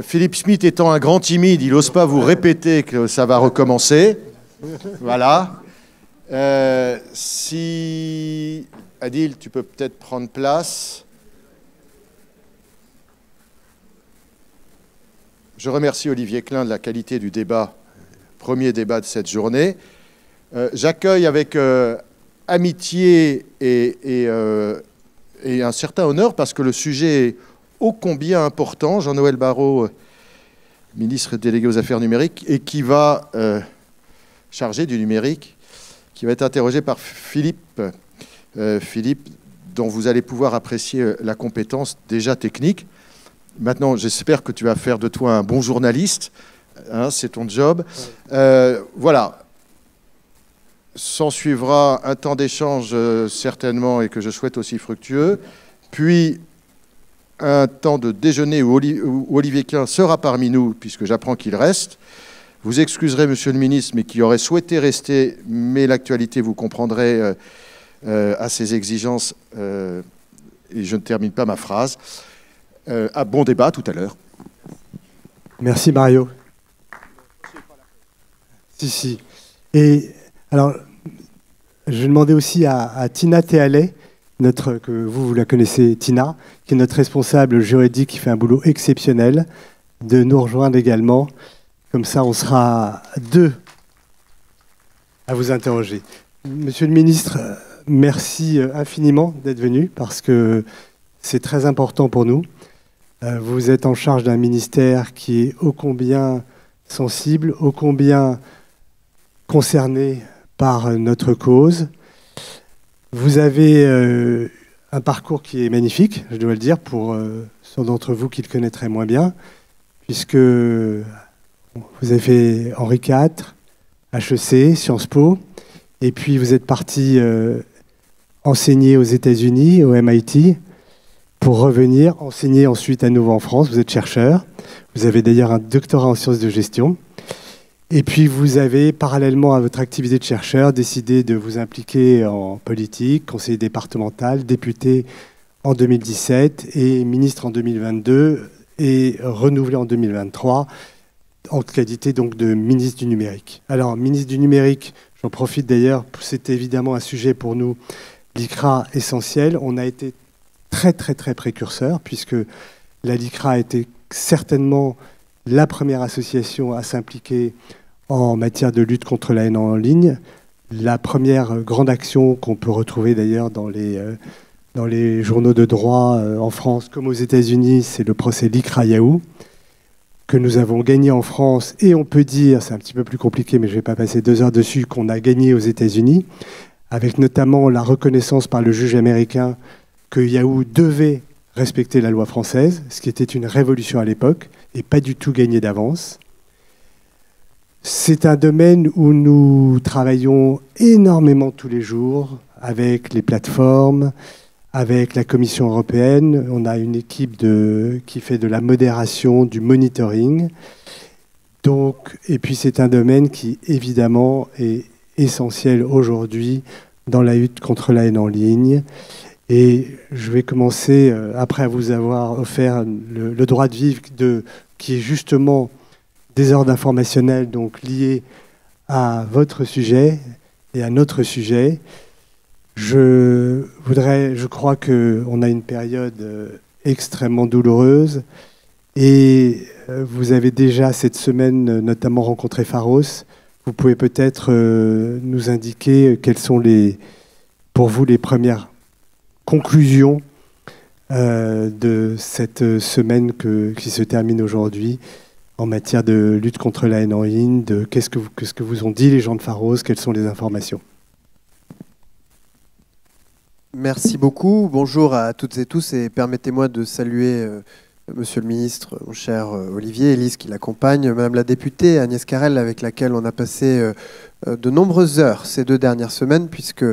Philippe Schmitt étant un grand timide, il n'ose pas vous répéter que ça va recommencer. Voilà. Si... Adil, tu peux peut-être prendre place. Je remercie Olivier Klein de la qualité du débat, premier débat de cette journée. J'accueille avec amitié et un certain honneur, parce que le sujet est ô combien important. Jean-Noël Barrot, ministre délégué aux Affaires numériques, et qui va, chargé du numérique, qui va être interrogé par Philippe, dont vous allez pouvoir apprécier la compétence déjà technique. Maintenant, j'espère que tu vas faire de toi un bon journaliste, hein, c'est ton job. Voilà. S'en suivra un temps d'échange certainement, et que je souhaite aussi fructueux, puis un temps de déjeuner où Olivier Klein sera parmi nous, puisque j'apprends qu'il reste. Vous excuserez, monsieur le ministre, mais qui aurait souhaité rester, mais l'actualité, vous comprendrez, à ses exigences, et je ne termine pas ma phrase. À bon débat tout à l'heure. Merci Mario. Si. Et alors, je vais demander aussi à Tina Théalet, que vous la connaissez, Tina, qui est notre responsable juridique, qui fait un boulot exceptionnel, de nous rejoindre également. Comme ça, on sera deux à vous interroger. Monsieur le ministre, merci infiniment d'être venu, parce que c'est très important pour nous. Vous êtes en charge d'un ministère qui est ô combien sensible, ô combien concerné par notre cause. Vous avez un parcours qui est magnifique, je dois le dire, pour ceux d'entre vous qui le connaîtraient moins bien, puisque vous avez fait Henri IV, HEC, Sciences Po, et puis vous êtes parti enseigner aux États-Unis, au MIT, pour revenir enseigner ensuite à nouveau en France. Vous êtes chercheur. Vous avez d'ailleurs un doctorat en sciences de gestion. Et puis vous avez, parallèlement à votre activité de chercheur, décidé de vous impliquer en politique, conseiller départemental, député en 2017 et ministre en 2022 et renouvelé en 2023 en qualité donc de ministre du numérique. Alors, ministre du numérique, j'en profite d'ailleurs, c'est évidemment un sujet pour nous, l'ICRA essentiel. On a été très précurseur, puisque la LICRA a été certainement la première association à s'impliquer en matière de lutte contre la haine en ligne. La première grande action qu'on peut retrouver d'ailleurs dans les journaux de droit en France comme aux États-Unis, c'est le procès LICRA Yahoo, que nous avons gagné en France, et on peut dire, c'est un petit peu plus compliqué, mais je ne vais pas passer 2 heures dessus, qu'on a gagné aux États-Unis, avec notamment la reconnaissance par le juge américain que Yahoo devait respecter la loi française, ce qui était une révolution à l'époque, et pas du tout gagné d'avance. C'est un domaine où nous travaillons énormément tous les jours, avec les plateformes, avec la Commission européenne. On a une équipe qui fait de la modération, du monitoring. Et puis c'est un domaine qui, évidemment, est essentiel aujourd'hui dans la lutte contre la haine en ligne. Et je vais commencer, après vous avoir offert le droit de vivre, qui est justement des ordres informationnels, donc liés à votre sujet et à notre sujet. Je crois qu'on a une période extrêmement douloureuse, et vous avez déjà cette semaine notamment rencontré Pharos. Vous pouvez peut-être nous indiquer quelles sont pour vous les premières conclusion de cette semaine qui se termine aujourd'hui en matière de lutte contre la haine en ligne, qu'est-ce que vous ont dit les gens de Pharos, quelles sont les informations? Merci beaucoup. Bonjour à toutes et tous, et permettez-moi de saluer Monsieur le ministre, mon cher Olivier, Élise qui l'accompagne, Madame la députée Agnès Carrel, avec laquelle on a passé de nombreuses heures ces 2 dernières semaines, puisque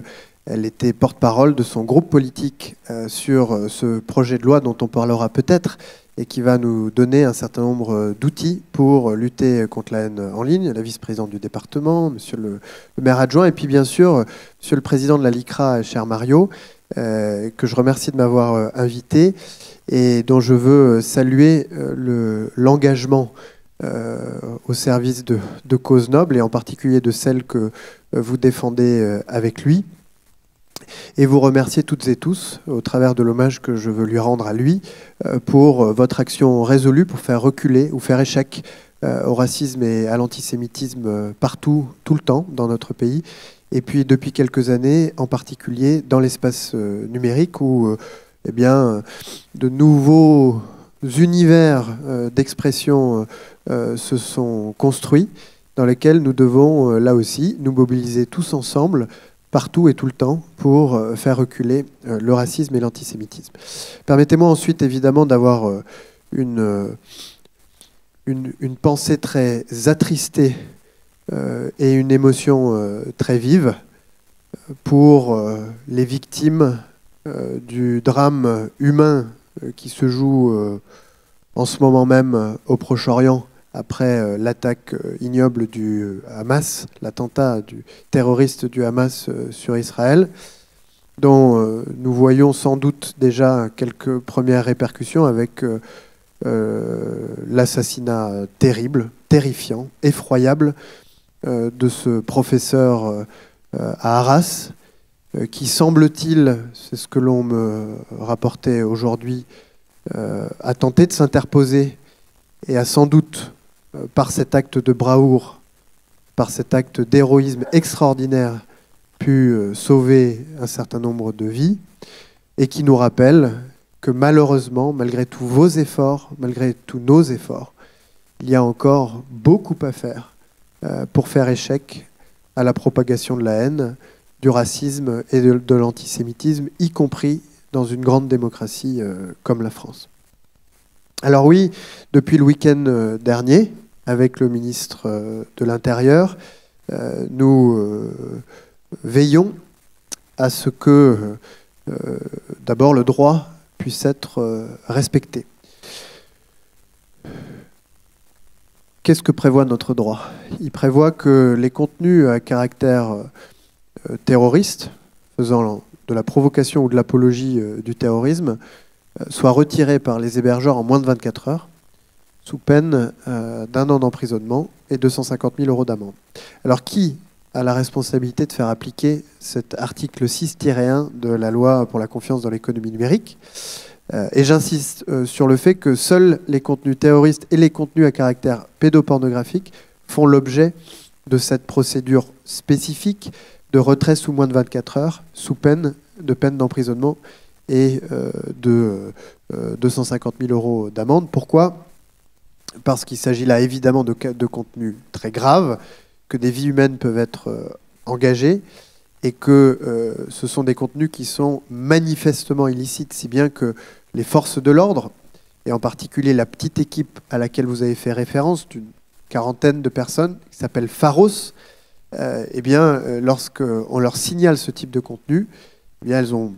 elle était porte-parole de son groupe politique sur ce projet de loi dont on parlera peut-être, et qui va nous donner un certain nombre d'outils pour lutter contre la haine en ligne. La vice-présidente du département, monsieur le maire adjoint, et puis bien sûr, monsieur le président de la LICRA, cher Mario. que je remercie de m'avoir invité et dont je veux saluer l'engagement au service de causes nobles et en particulier de celles que vous défendez avec lui. Et vous remercier toutes et tous, au travers de l'hommage que je veux lui rendre à lui, pour votre action résolue pour faire reculer ou faire échec au racisme et à l'antisémitisme partout, tout le temps dans notre pays. Et puis depuis quelques années, en particulier dans l'espace numérique où eh bien, de nouveaux univers d'expression se sont construits, dans lesquels nous devons là aussi nous mobiliser tous ensemble partout et tout le temps pour faire reculer le racisme et l'antisémitisme. Permettez-moi ensuite évidemment d'avoir une pensée très attristée et une émotion très vive pour les victimes du drame humain qui se joue en ce moment même au Proche-Orient après l'attaque ignoble du Hamas, l'attentat du terroriste du Hamas sur Israël, dont nous voyons sans doute déjà quelques premières répercussions avec l'assassinat terrible, terrifiant, effroyable de ce professeur à Arras, qui semble-t-il, c'est ce que l'on me rapportait aujourd'hui, a tenté de s'interposer et a sans doute, par cet acte de bravoure, par cet acte d'héroïsme extraordinaire, pu sauver un certain nombre de vies, et qui nous rappelle que malheureusement, malgré tous vos efforts, malgré tous nos efforts, il y a encore beaucoup à faire pour faire échec à la propagation de la haine, du racisme et de l'antisémitisme, y compris dans une grande démocratie comme la France. Alors oui, depuis le week-end dernier, avec le ministre de l'Intérieur, nous veillons à ce que d'abord le droit puisse être respecté. Qu'est-ce que prévoit notre droit? Il prévoit que les contenus à caractère terroriste, faisant de la provocation ou de l'apologie du terrorisme, soient retirés par les hébergeurs en moins de 24 heures, sous peine d'1 an d'emprisonnement et 250 000 € d'amende. Alors qui a la responsabilité de faire appliquer cet article 6-1 de la loi pour la confiance dans l'économie numérique? Et j'insiste sur le fait que seuls les contenus terroristes et les contenus à caractère pédopornographique font l'objet de cette procédure spécifique de retrait sous moins de 24 heures, sous peine d'emprisonnement et de 250 000 € d'amende. Pourquoi ? Parce qu'il s'agit là évidemment de contenus très graves, que des vies humaines peuvent être engagées, et que ce sont des contenus qui sont manifestement illicites, si bien que les forces de l'ordre, et en particulier la petite équipe à laquelle vous avez fait référence, d'une quarantaine de personnes, qui s'appelle Pharos, eh bien, lorsqu'on leur signale ce type de contenu, eh bien, elles ont,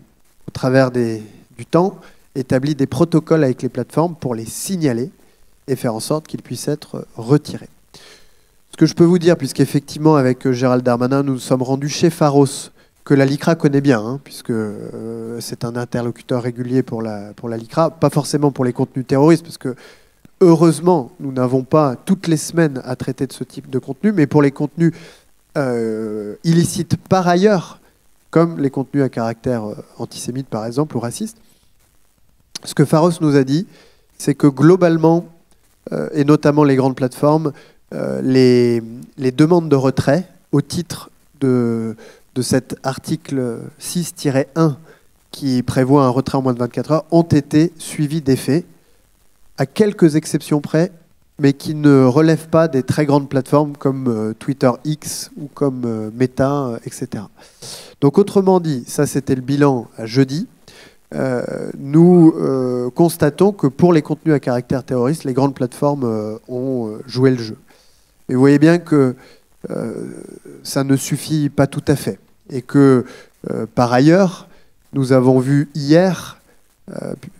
au travers du temps, établi des protocoles avec les plateformes pour les signaler et faire en sorte qu'ils puissent être retirés. Ce que je peux vous dire, puisqu'effectivement, avec Gérald Darmanin, nous nous sommes rendus chez Pharos, que la LICRA connaît bien, hein, puisque c'est un interlocuteur régulier pour la LICRA, pas forcément pour les contenus terroristes, parce que heureusement, nous n'avons pas toutes les semaines à traiter de ce type de contenu, mais pour les contenus illicites par ailleurs, comme les contenus à caractère antisémite par exemple, ou raciste, ce que Pharos nous a dit, c'est que globalement, et notamment les grandes plateformes, les demandes de retrait au titre de cet article 6-1 qui prévoit un retrait en moins de 24 heures ont été suivies d'effet, à quelques exceptions près, mais qui ne relèvent pas des très grandes plateformes comme Twitter X ou comme Meta, etc. Donc autrement dit, ça c'était le bilan à jeudi, nous constatons que pour les contenus à caractère terroriste, les grandes plateformes ont joué le jeu. Et vous voyez bien que ça ne suffit pas tout à fait. Et que, par ailleurs, nous avons vu hier,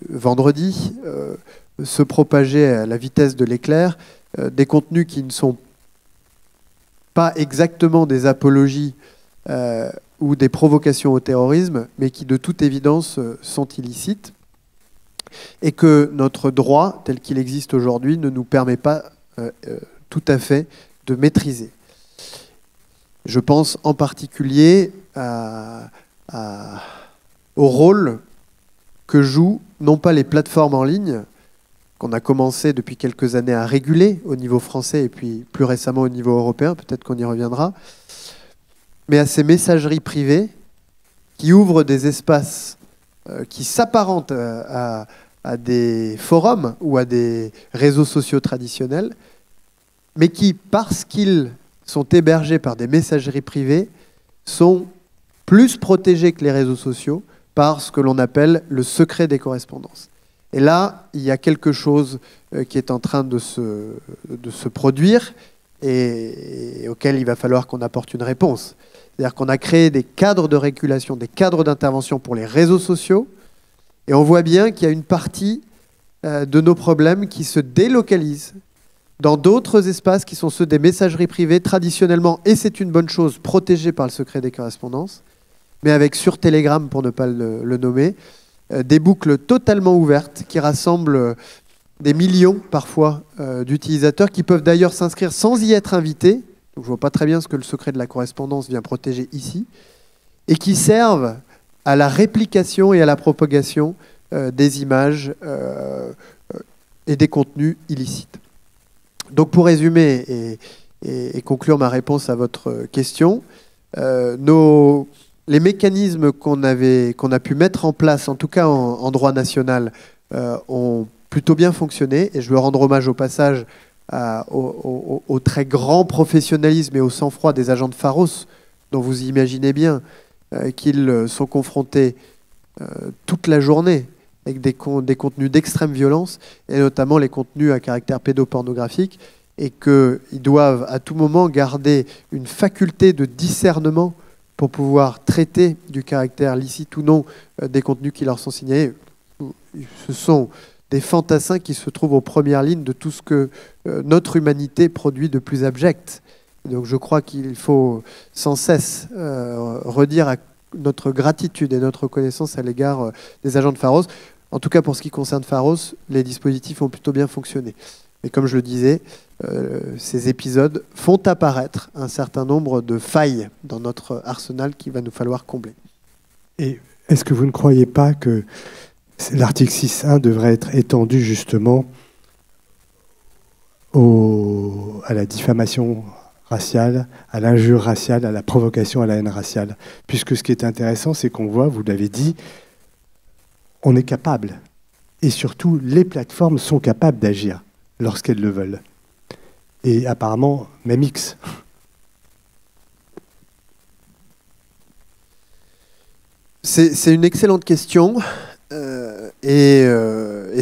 vendredi, se propager à la vitesse de l'éclair des contenus qui ne sont pas exactement des apologies ou des provocations au terrorisme, mais qui de toute évidence sont illicites, et que notre droit, tel qu'il existe aujourd'hui, ne nous permet pas tout à fait de maîtriser. Je pense en particulier au rôle que jouent non pas les plateformes en ligne, qu'on a commencé depuis quelques années à réguler au niveau français et puis plus récemment au niveau européen, peut-être qu'on y reviendra, mais à ces messageries privées qui ouvrent des espaces qui s'apparentent à des forums ou à des réseaux sociaux traditionnels, mais qui, parce qu'ils sont hébergés par des messageries privées, sont plus protégés que les réseaux sociaux par ce que l'on appelle le secret des correspondances. Et là, il y a quelque chose qui est en train de se produire et auquel il va falloir qu'on apporte une réponse. C'est-à-dire qu'on a créé des cadres de régulation, des cadres d'intervention pour les réseaux sociaux, et on voit bien qu'il y a une partie de nos problèmes qui se délocalisent dans d'autres espaces qui sont ceux des messageries privées traditionnellement, et c'est une bonne chose, protégés par le secret des correspondances, mais avec sur Telegram, pour ne pas le nommer, des boucles totalement ouvertes qui rassemblent des millions parfois d'utilisateurs qui peuvent d'ailleurs s'inscrire sans y être invités. Donc je ne vois pas très bien ce que le secret de la correspondance vient protéger ici, et qui servent à la réplication et à la propagation des images et des contenus illicites. Donc pour résumer et conclure ma réponse à votre question, les mécanismes qu'on a pu mettre en place, en tout cas en droit national, ont plutôt bien fonctionné, et je veux rendre hommage au passage au très grand professionnalisme et au sang-froid des agents de Pharos, dont vous imaginez bien qu'ils sont confrontés toute la journée avec des contenus d'extrême violence, et notamment les contenus à caractère pédopornographique, et qu'ils doivent à tout moment garder une faculté de discernement pour pouvoir traiter du caractère licite ou non des contenus qui leur sont signalés. Ce sont des fantassins qui se trouvent aux premières lignes de tout ce que notre humanité produit de plus abject. Donc je crois qu'il faut sans cesse redire notre gratitude et notre reconnaissance à l'égard des agents de Pharos. En tout cas, pour ce qui concerne Pharos, les dispositifs ont plutôt bien fonctionné. Mais comme je le disais, ces épisodes font apparaître un certain nombre de failles dans notre arsenal qu'il va nous falloir combler. Et est-ce que vous ne croyez pas que l'article 6.1 devrait être étendu justement à la diffamation raciale, à l'injure raciale, à la provocation à la haine raciale? Puisque ce qui est intéressant, c'est qu'on voit, vous l'avez dit, on est capable. Et surtout, les plateformes sont capables d'agir lorsqu'elles le veulent. Et apparemment, même X. C'est une excellente question. Et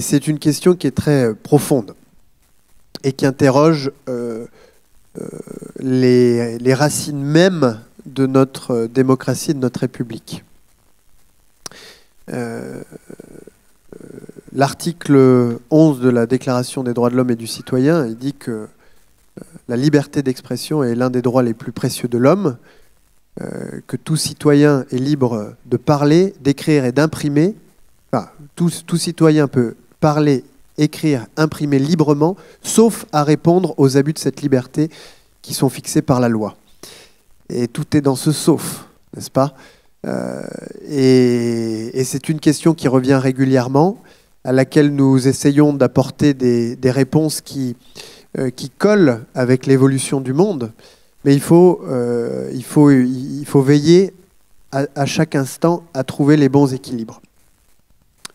c'est une question qui est très profonde et qui interroge les racines mêmes de notre démocratie et de notre République. L'article 11 de la Déclaration des droits de l'homme et du citoyen, il dit que la liberté d'expression est l'un des droits les plus précieux de l'homme, que tout citoyen est libre de parler, d'écrire et d'imprimer. Enfin, tout citoyen peut parler, écrire, imprimer librement, sauf à répondre aux abus de cette liberté qui sont fixés par la loi. Et tout est dans ce sauf, n'est-ce pas ? Et c'est une question qui revient régulièrement, à laquelle nous essayons d'apporter des réponses qui collent avec l'évolution du monde. Mais il faut veiller à chaque instant à trouver les bons équilibres.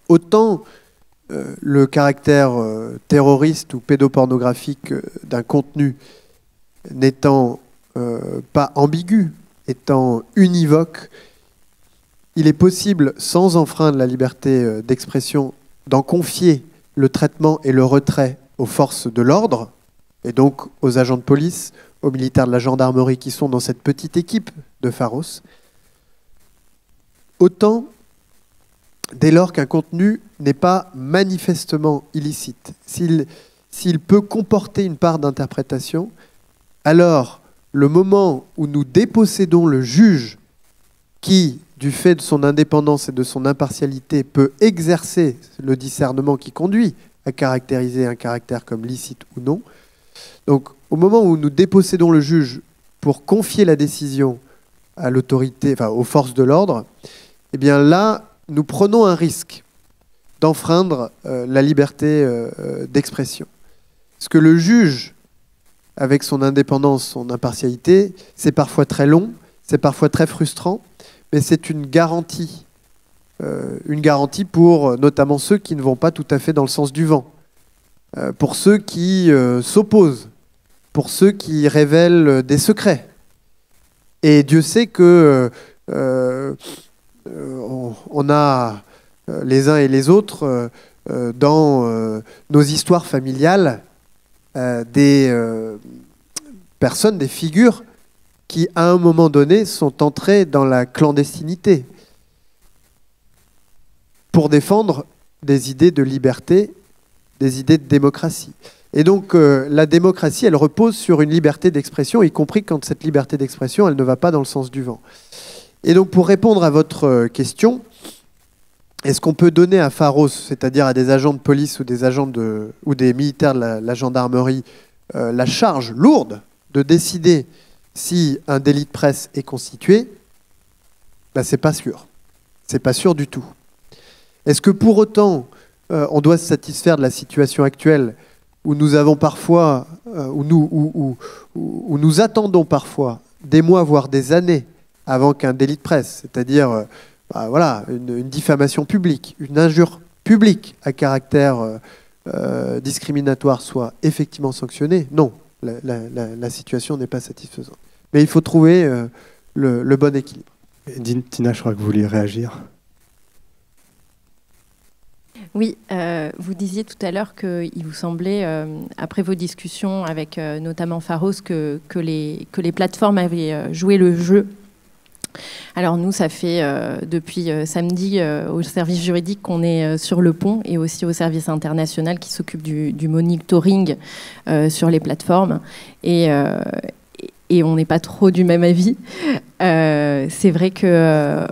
Autant le caractère terroriste ou pédopornographique d'un contenu n'étant pas ambigu, étant univoque, il est possible, sans enfreindre la liberté d'expression, d'en confier le traitement et le retrait aux forces de l'ordre, et donc aux agents de police, aux militaires de la gendarmerie qui sont dans cette petite équipe de Pharos. Autant, dès lors qu'un contenu n'est pas manifestement illicite, s'il peut comporter une part d'interprétation, alors le moment où nous dépossédons le juge qui, du fait de son indépendance et de son impartialité, peut exercer le discernement qui conduit à caractériser un caractère comme licite ou non. Donc, au moment où nous dépossédons le juge pour confier la décision à l'autorité, enfin aux forces de l'ordre, eh bien là, nous prenons un risque d'enfreindre la liberté d'expression. Parce que le juge, avec son indépendance, son impartialité, c'est parfois très long, c'est parfois très frustrant, mais c'est une garantie pour notamment ceux qui ne vont pas tout à fait dans le sens du vent, pour ceux qui s'opposent, pour ceux qui révèlent des secrets. Et Dieu sait que on a les uns et les autres dans nos histoires familiales des personnes, des figures qui, à un moment donné, sont entrées dans la clandestinité pour défendre des idées de liberté, des idées de démocratie. Et donc, la démocratie, elle repose sur une liberté d'expression, y compris quand cette liberté d'expression, elle ne va pas dans le sens du vent. Et donc, pour répondre à votre question, est-ce qu'on peut donner à Pharos, c'est-à-dire à des agents de police ou des militaires de la gendarmerie, la charge lourde de décider si un délit de presse est constitué? Ben, c'est pas sûr. C'est pas sûr du tout. Est-ce que pour autant, on doit se satisfaire de la situation actuelle où nous avons parfois, où nous attendons parfois des mois, voire des années avant qu'un délit de presse, c'est-à-dire voilà, une diffamation publique, une injure publique à caractère discriminatoire soit effectivement sanctionnée? Non, la situation n'est pas satisfaisante. Mais il faut trouver le bon équilibre. Tina, je crois que vous vouliez réagir. Oui, vous disiez tout à l'heure qu'il vous semblait, après vos discussions avec notamment Pharos, que les plateformes avaient joué le jeu. Alors nous, ça fait depuis samedi au service juridique qu'on est sur le pont et aussi au service international qui s'occupe du monitoring sur les plateformes. Et on n'est pas trop du même avis. C'est vrai que...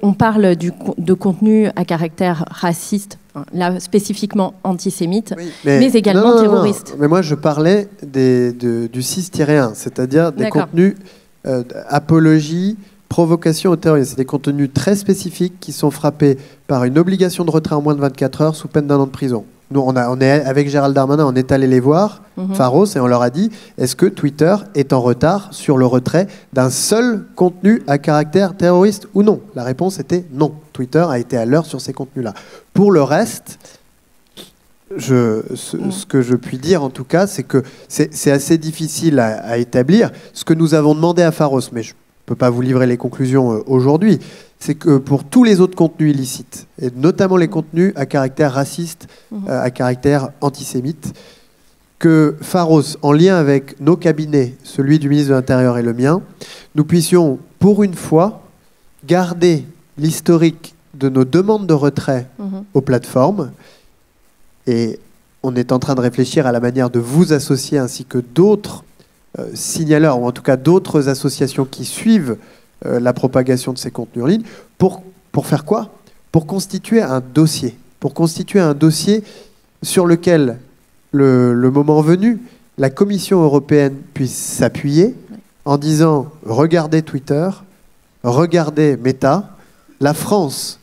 on parle de contenu à caractère raciste, là spécifiquement antisémite, oui, mais également terroriste. Non. Mais moi je parlais du 6-1, c'est-à-dire des contenus apologie, provocation au terrorisme. C'est des contenus très spécifiques qui sont frappés par une obligation de retrait en moins de 24 heures sous peine d'1 an de prison. Nous, on est avec Gérald Darmanin, on est allé les voir, Pharos, et on leur a dit, est-ce que Twitter est en retard sur le retrait d'un seul contenu à caractère terroriste ou non? La réponse était non. Twitter a été à l'heure sur ces contenus-là. Pour le reste, ce que je puis dire en tout cas, c'est que c'est assez difficile à établir. Ce que nous avons demandé à Pharos, mais je ne peux pas vous livrer les conclusions aujourd'hui, c'est que pour tous les autres contenus illicites, et notamment les contenus à caractère raciste, à caractère antisémite, que Pharos, en lien avec nos cabinets, celui du ministre de l'Intérieur et le mien, nous puissions, pour une fois, garder l'historique de nos demandes de retrait aux plateformes. Et on est en train de réfléchir à la manière de vous associer, ainsi que d'autres signaleurs, ou en tout cas d'autres associations qui suivent la propagation de ces contenus en ligne, pour faire quoi? Pour constituer un dossier. Pour constituer un dossier sur lequel, le moment venu, la Commission européenne puisse s'appuyer en disant « Regardez Twitter, regardez Meta, la France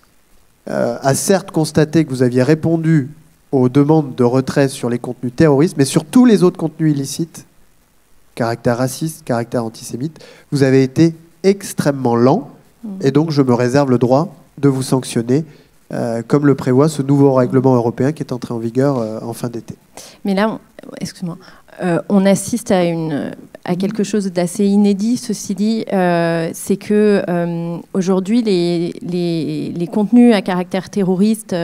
a certes constaté que vous aviez répondu aux demandes de retrait sur les contenus terroristes, mais sur tous les autres contenus illicites, caractère raciste, caractère antisémite, vous avez été extrêmement lent, et donc je me réserve le droit de vous sanctionner, comme le prévoit ce nouveau règlement européen qui est entré en vigueur en fin d'été. Mais là, excuse-moi, on assiste à quelque chose d'assez inédit. Ceci dit, c'est que aujourd'hui, les contenus à caractère terroriste,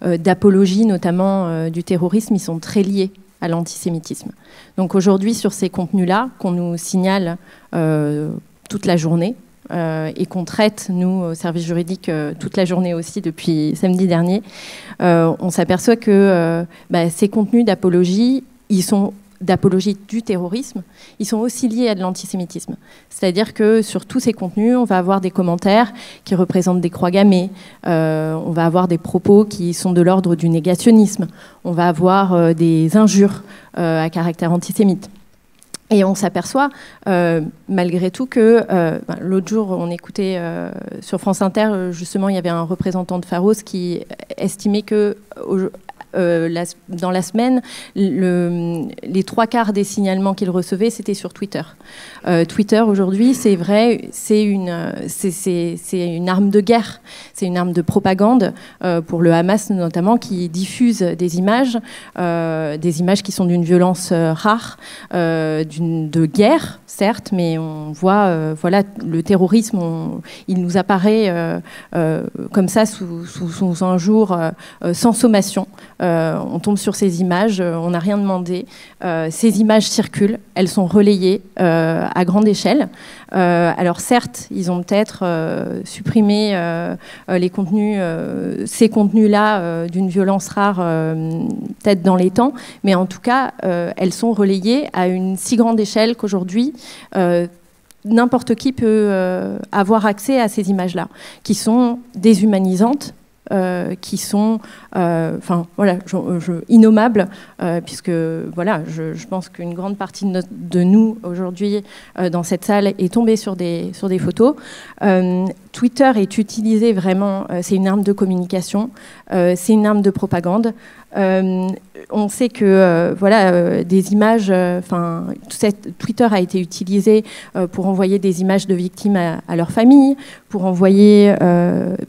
d'apologie notamment du terrorisme, ils sont très liés à l'antisémitisme. Donc aujourd'hui, sur ces contenus-là, qu'on nous signale toute la journée, et qu'on traite, nous, au service juridique, toute la journée aussi, depuis samedi dernier, on s'aperçoit que ces contenus d'apologie, ils sont d'apologie du terrorisme, ils sont aussi liés à de l'antisémitisme. C'est-à-dire que sur tous ces contenus, on va avoir des commentaires qui représentent des croix gammées, on va avoir des propos qui sont de l'ordre du négationnisme, on va avoir des injures à caractère antisémite. Et on s'aperçoit, malgré tout, que l'autre jour, on écoutait sur France Inter, justement, il y avait un représentant de Pharos qui estimait que dans la semaine, les 3/4 des signalements qu'il recevait, c'était sur Twitter. Twitter, aujourd'hui, c'est vrai, c'est une arme de guerre, c'est une arme de propagande pour le Hamas, notamment, qui diffuse des images qui sont d'une violence rare, de guerre, certes, mais on voit, voilà, le terrorisme, il nous apparaît comme ça sous un jour sans sommation. On tombe sur ces images, on n'a rien demandé. Ces images circulent, elles sont relayées à grande échelle. Alors certes, ils ont peut-être supprimé les contenus, ces contenus-là d'une violence rare, peut-être dans les temps, mais en tout cas, elles sont relayées à une si grande échelle qu'aujourd'hui, n'importe qui peut avoir accès à ces images-là, qui sont déshumanisantes, qui sont voilà, innommables, puisque voilà, je pense qu'une grande partie de nous aujourd'hui dans cette salle est tombée sur des photos. Twitter est utilisé vraiment, c'est une arme de communication, c'est une arme de propagande. On sait que voilà, des images, Twitter a été utilisé pour envoyer des images de victimes à leur famille, pour envoyer,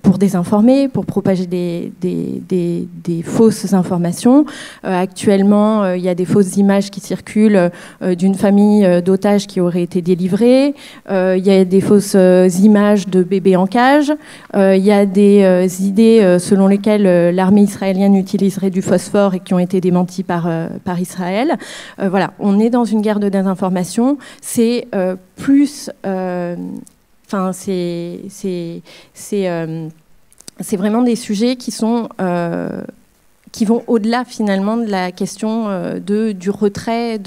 pour désinformer, pour propager des fausses informations. Actuellement, il y a des fausses images qui circulent d'une famille d'otages qui aurait été délivrée. Il y a des fausses images de bébés en cage. Il y a des idées selon lesquelles l'armée israélienne utiliserait du phosphore et qui ont été démenties par Israël. Voilà, on est dans une guerre de désinformation. C'est plus... c'est vraiment des sujets qui sont... qui vont au-delà finalement de la question du retrait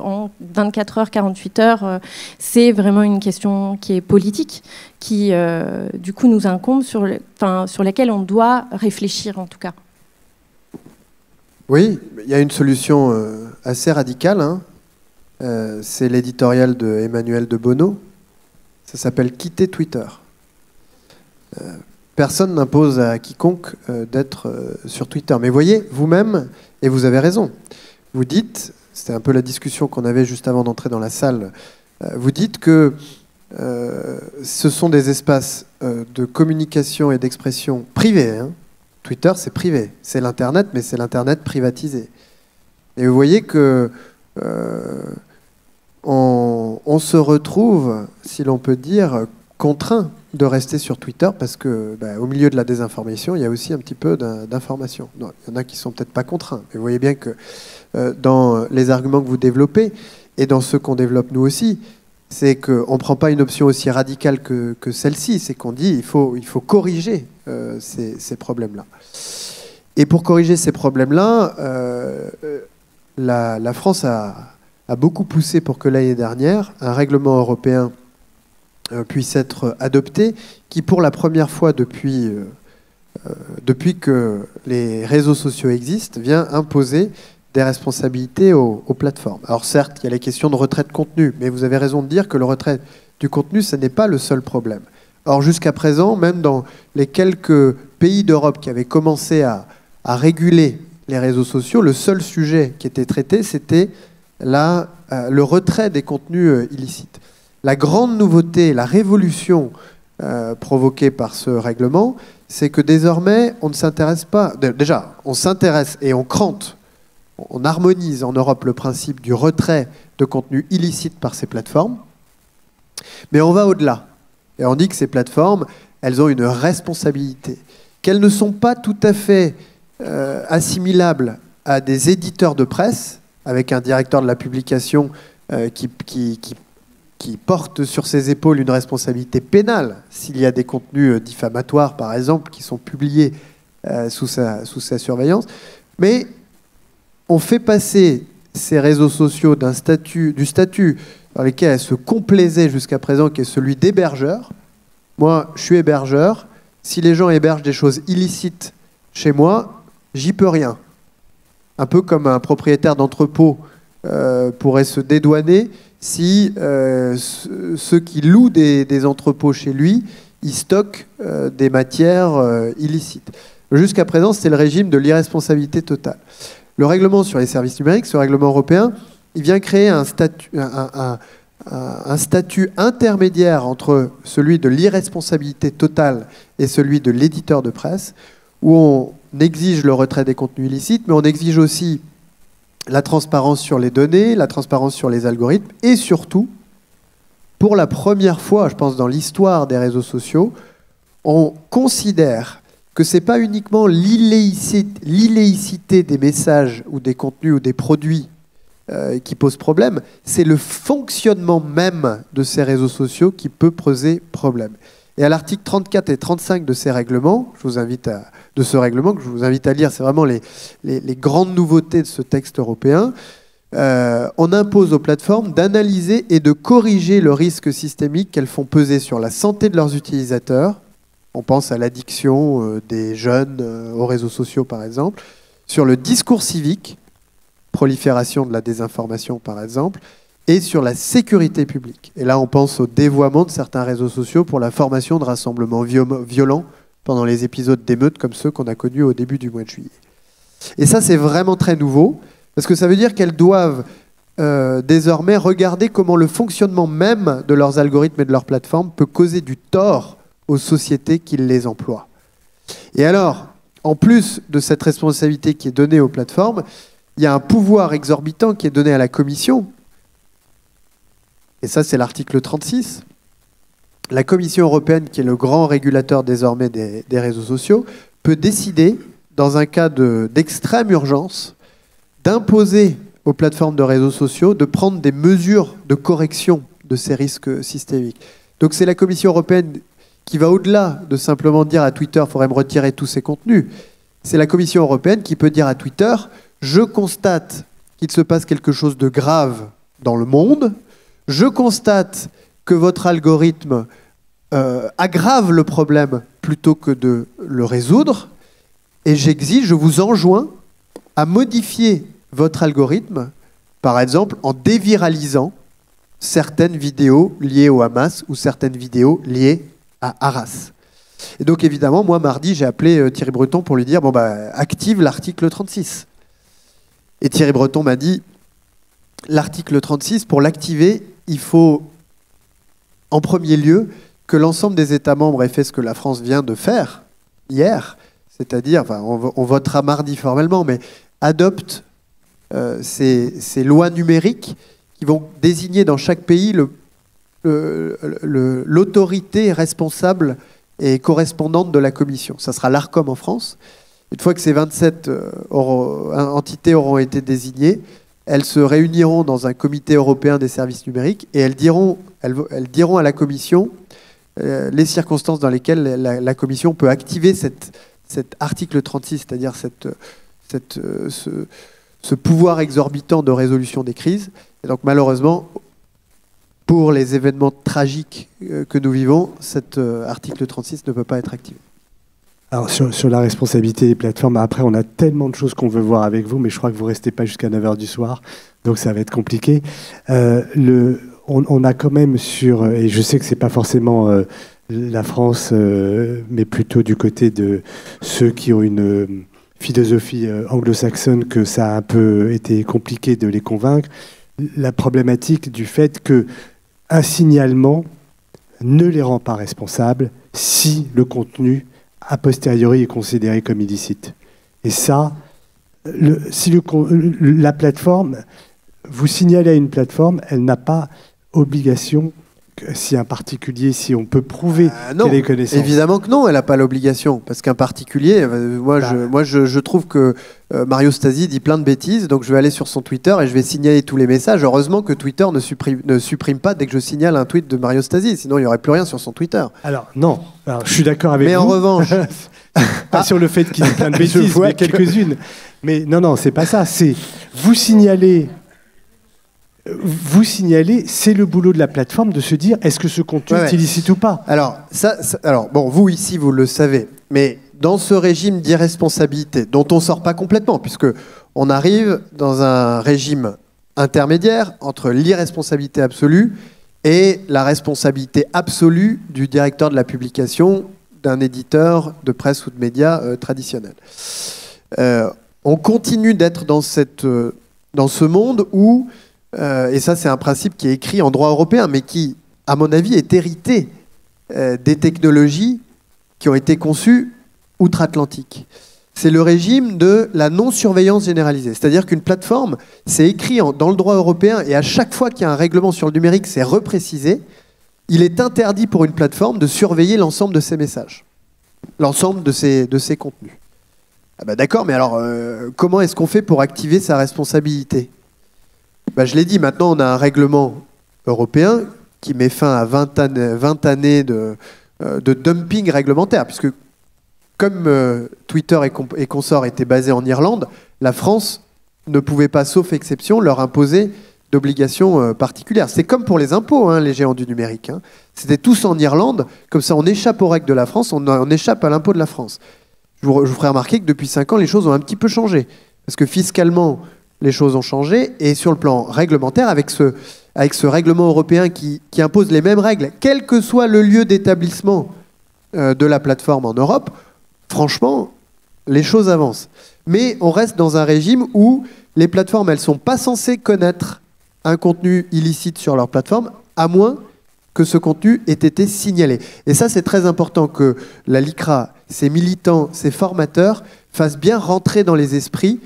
en 24 heures, 48 heures. C'est vraiment une question qui est politique, qui du coup nous incombe, sur laquelle on doit réfléchir en tout cas. Oui, il y a une solution assez radicale, hein. C'est l'éditorial de Emmanuel de Bono. Ça s'appelle « Quitter Twitter ». Personne n'impose à quiconque d'être sur Twitter. Mais voyez, vous-même, et vous avez raison, vous dites, c'était un peu la discussion qu'on avait juste avant d'entrer dans la salle, vous dites que ce sont des espaces de communication et d'expression privés. Hein. Twitter, c'est privé. C'est l'Internet, mais c'est l'Internet privatisé. Et vous voyez que on se retrouve, si l'on peut dire, contraint de rester sur Twitter parce que au milieu de la désinformation, il y a aussi un petit peu d'information. Il y en a qui sont peut-être pas contraints, mais vous voyez bien que dans les arguments que vous développez et dans ceux qu'on développe nous aussi, c'est qu'on ne prend pas une option aussi radicale que celle-ci, c'est qu'on dit il faut corriger ces problèmes-là. Et pour corriger ces problèmes-là, la France a beaucoup poussé pour que l'année dernière, un règlement européen puisse être adopté, qui pour la première fois depuis que les réseaux sociaux existent, vient imposer des responsabilités aux plateformes. Alors certes, il y a les questions de retrait de contenu, mais vous avez raison de dire que le retrait du contenu, ce n'est pas le seul problème. Or, jusqu'à présent, même dans les quelques pays d'Europe qui avaient commencé à réguler les réseaux sociaux, le seul sujet qui était traité, c'était le retrait des contenus illicites. La grande nouveauté, la révolution provoquée par ce règlement, c'est que désormais, on ne s'intéresse pas... Déjà, on s'intéresse et on crante, on harmonise en Europe le principe du retrait de contenus illicites par ces plateformes, mais on va au-delà. Et on dit que ces plateformes, elles ont une responsabilité, qu'elles ne sont pas tout à fait assimilables à des éditeurs de presse, avec un directeur de la publication qui porte sur ses épaules une responsabilité pénale s'il y a des contenus diffamatoires, par exemple, qui sont publiés sous sa surveillance. Mais on fait passer ces réseaux sociaux du statut dans lequel elles se complaisaient jusqu'à présent, qui est celui d'hébergeur. Moi, je suis hébergeur. Si les gens hébergent des choses illicites chez moi, j'y peux rien. Un peu comme un propriétaire d'entrepôt pourrait se dédouaner si ceux qui louent des entrepôts chez lui, ils stockent des matières illicites. Jusqu'à présent, c'était le régime de l'irresponsabilité totale. Le règlement sur les services numériques, ce règlement européen, il vient créer un statut intermédiaire entre celui de l'irresponsabilité totale et celui de l'éditeur de presse, où on exige le retrait des contenus illicites, mais on exige aussi la transparence sur les données, la transparence sur les algorithmes, et surtout, pour la première fois, je pense, dans l'histoire des réseaux sociaux, on considère que ce n'est pas uniquement l'illécité des messages ou des contenus ou des produits qui pose problème, c'est le fonctionnement même de ces réseaux sociaux qui peut poser problème. Et à l'article 34 et 35 de ces règlements, que je vous invite à lire, c'est vraiment les grandes nouveautés de ce texte européen, on impose aux plateformes d'analyser et de corriger le risque systémique qu'elles font peser sur la santé de leurs utilisateurs. On pense à l'addiction des jeunes aux réseaux sociaux, par exemple, sur le discours civique, prolifération de la désinformation, par exemple, et sur la sécurité publique. Et là, on pense au dévoiement de certains réseaux sociaux pour la formation de rassemblements violents pendant les épisodes d'émeutes comme ceux qu'on a connus au début du mois de juillet. Et ça, c'est vraiment très nouveau, parce que ça veut dire qu'elles doivent désormais regarder comment le fonctionnement même de leurs algorithmes et de leurs plateformes peut causer du tort aux sociétés qui les emploient. Et alors, en plus de cette responsabilité qui est donnée aux plateformes, il y a un pouvoir exorbitant qui est donné à la Commission. Et ça, c'est l'article 36. La Commission européenne, qui est le grand régulateur désormais des réseaux sociaux, peut décider, dans un cas d'extrême urgence, d'imposer aux plateformes de réseaux sociaux de prendre des mesures de correction de ces risques systémiques. Donc c'est la Commission européenne qui va au-delà de simplement dire à Twitter « il faudrait me retirer tous ces contenus ». C'est la Commission européenne qui peut dire à Twitter « je constate qu'il se passe quelque chose de grave dans le monde, je constate que votre algorithme aggrave le problème plutôt que de le résoudre, et je vous enjoins à modifier votre algorithme, par exemple en déviralisant certaines vidéos liées au Hamas ou certaines vidéos liées à Arras. Et donc évidemment, moi mardi, j'ai appelé Thierry Breton pour lui dire bon bah active l'article 36. Et Thierry Breton m'a dit l'article 36, pour l'activer, il faut en premier lieu que l'ensemble des États membres aient fait ce que la France vient de faire hier, c'est-à-dire, enfin, on votera mardi formellement, mais adopte ces lois numériques qui vont désigner dans chaque pays l'autorité responsable et correspondante de la Commission. Ça sera l'ARCOM en France. Une fois que ces 27 entités auront été désignées, elles se réuniront dans un comité européen des services numériques et elles diront à la Commission les circonstances dans lesquelles la Commission peut activer cet article 36, c'est-à-dire ce pouvoir exorbitant de résolution des crises. Et donc malheureusement, pour les événements tragiques que nous vivons, cet article 36 ne peut pas être activé. Alors sur la responsabilité des plateformes, après on a tellement de choses qu'on veut voir avec vous, mais je crois que vous ne restez pas jusqu'à 9h du soir, donc ça va être compliqué. On a quand même et je sais que ce n'est pas forcément la France, mais plutôt du côté de ceux qui ont une philosophie anglo-saxonne, que ça a un peu été compliqué de les convaincre, la problématique du fait qu'un signalement ne les rend pas responsables si le contenu a posteriori est considéré comme illicite. Et ça, la plateforme, vous signalez à une plateforme, elle n'a pas obligation, si un particulier, si on peut prouver qu'elle est connaissance. Évidemment que non, elle n'a pas l'obligation, parce qu'un particulier, je trouve que Mario Stasi dit plein de bêtises, donc je vais aller sur son Twitter et je vais signaler tous les messages. Heureusement que Twitter ne supprime pas dès que je signale un tweet de Mario Stasi, sinon il n'y aurait plus rien sur son Twitter. Alors non, je suis d'accord avec vous. Mais en revanche... pas sur le fait qu'il y ait plein de bêtises, mais quelques-unes. Mais non, c'est pas ça. C'est vous signaler vous signalez, c'est le boulot de la plateforme de se dire est-ce que ce contenu est illicite ou pas. Alors, bon, vous ici, vous le savez, mais dans ce régime d'irresponsabilité, dont on ne sort pas complètement, puisque on arrive dans un régime intermédiaire entre l'irresponsabilité absolue et la responsabilité absolue du directeur de la publication d'un éditeur de presse ou de médias traditionnel. On continue d'être dans ce monde où, et ça c'est un principe qui est écrit en droit européen, mais qui, à mon avis, est hérité des technologies qui ont été conçues outre-Atlantique. C'est le régime de la non-surveillance généralisée. C'est-à-dire qu'une plateforme, c'est écrit dans le droit européen, et à chaque fois qu'il y a un règlement sur le numérique, c'est reprécisé, il est interdit pour une plateforme de surveiller l'ensemble de ses messages, l'ensemble de ses contenus. Ah bah d'accord, mais alors, comment est-ce qu'on fait pour activer sa responsabilité ? Je l'ai dit, maintenant on a un règlement européen qui met fin à 20 années de dumping réglementaire, puisque comme Twitter et consorts étaient basés en Irlande, la France ne pouvait pas, sauf exception, leur imposer d'obligations particulières. C'est comme pour les impôts, les géants du numérique. C'était tous en Irlande, comme ça on échappe aux règles de la France, on échappe à l'impôt de la France. Je vous ferai remarquer que depuis 5 ans, les choses ont un petit peu changé. Parce que fiscalement, les choses ont changé, et sur le plan réglementaire, avec ce règlement européen qui impose les mêmes règles, quel que soit le lieu d'établissement de la plateforme en Europe, franchement, les choses avancent. Mais on reste dans un régime où les plateformes, elles ne sont pas censées connaître un contenu illicite sur leur plateforme, à moins que ce contenu ait été signalé. Et ça, c'est très important que la LICRA, ses militants, ses formateurs, fassent bien rentrer dans les esprits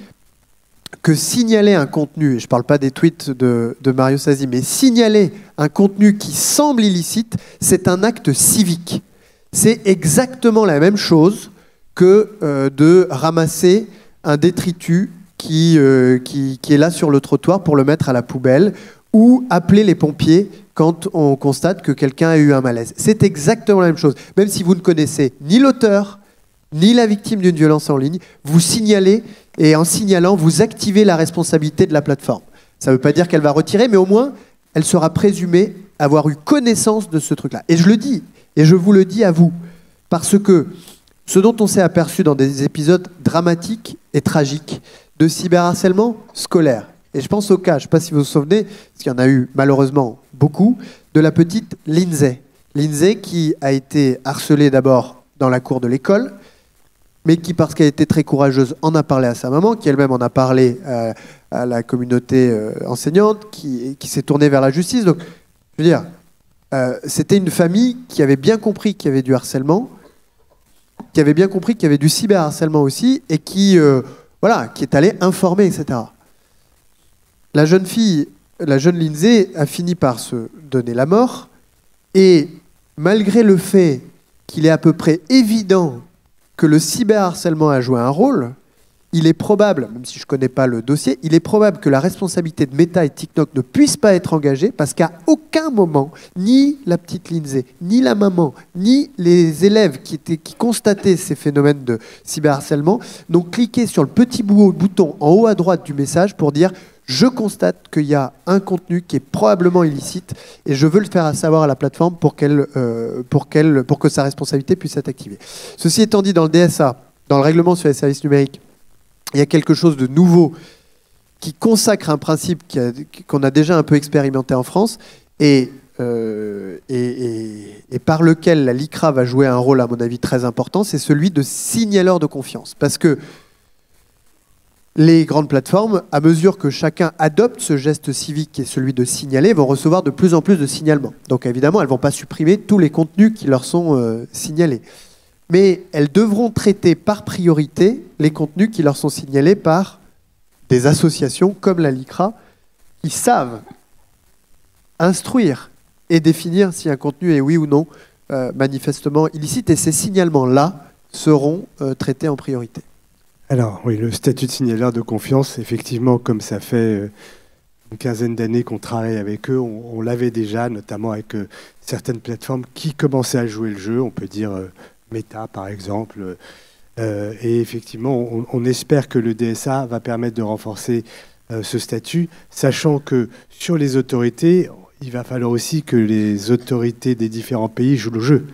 que signaler un contenu, et je ne parle pas des tweets de Mario Sasi, mais signaler un contenu qui semble illicite, c'est un acte civique. C'est exactement la même chose que de ramasser un détritus qui est là sur le trottoir pour le mettre à la poubelle, ou appeler les pompiers quand on constate que quelqu'un a eu un malaise. C'est exactement la même chose. Même si vous ne connaissez ni l'auteur, ni la victime d'une violence en ligne, vous signalez, et en signalant, vous activez la responsabilité de la plateforme. Ça ne veut pas dire qu'elle va retirer, mais au moins, elle sera présumée avoir eu connaissance de ce truc-là. Et je le dis, et je vous le dis à vous, parce que ce dont on s'est aperçu dans des épisodes dramatiques et tragiques de cyberharcèlement scolaire, et je pense au cas, je ne sais pas si vous vous souvenez, parce qu'il y en a eu malheureusement beaucoup, de la petite Lindsay. Lindsay qui a été harcelée d'abord dans la cour de l'école, mais qui, parce qu'elle était très courageuse, en a parlé à sa maman, qui elle-même en a parlé à la communauté enseignante, qui s'est tournée vers la justice. Donc, je veux dire, c'était une famille qui avait bien compris qu'il y avait du harcèlement, qui avait bien compris qu'il y avait du cyberharcèlement aussi, et qui est allée informer, etc. La jeune fille, la jeune Lindsay, a fini par se donner la mort, et malgré le fait qu'il est à peu près évident que le cyberharcèlement a joué un rôle, il est probable, même si je ne connais pas le dossier, il est probable que la responsabilité de Meta et TikTok ne puisse pas être engagée parce qu'à aucun moment, ni la petite Lindsay, ni la maman, ni les élèves qui constataient ces phénomènes de cyberharcèlement n'ont cliqué sur le petit bouton en haut à droite du message pour dire « Je constate qu'il y a un contenu qui est probablement illicite et je veux le faire savoir à la plateforme pour que sa responsabilité puisse être activée. » Ceci étant dit, dans le DSA, dans le règlement sur les services numériques, il y a quelque chose de nouveau qui consacre un principe qu'on a déjà un peu expérimenté en France et par lequel la LICRA va jouer un rôle, à mon avis, très important, c'est celui de signaleur de confiance. Parce que les grandes plateformes, à mesure que chacun adopte ce geste civique qui est celui de signaler, vont recevoir de plus en plus de signalements. Donc évidemment, elles ne vont pas supprimer tous les contenus qui leur sont signalés. Mais elles devront traiter par priorité les contenus qui leur sont signalés par des associations comme la LICRA qui savent instruire et définir si un contenu est oui ou non manifestement illicite. Et ces signalements-là seront traités en priorité. Alors oui, le statut de signaleur de confiance, effectivement, comme ça fait une quinzaine d'années qu'on travaille avec eux, on l'avait déjà, notamment avec certaines plateformes qui commençaient à jouer le jeu, on peut dire Meta par exemple. Et effectivement, on espère que le DSA va permettre de renforcer ce statut, sachant que sur les autorités, il va falloir aussi que les autorités des différents pays jouent le jeu.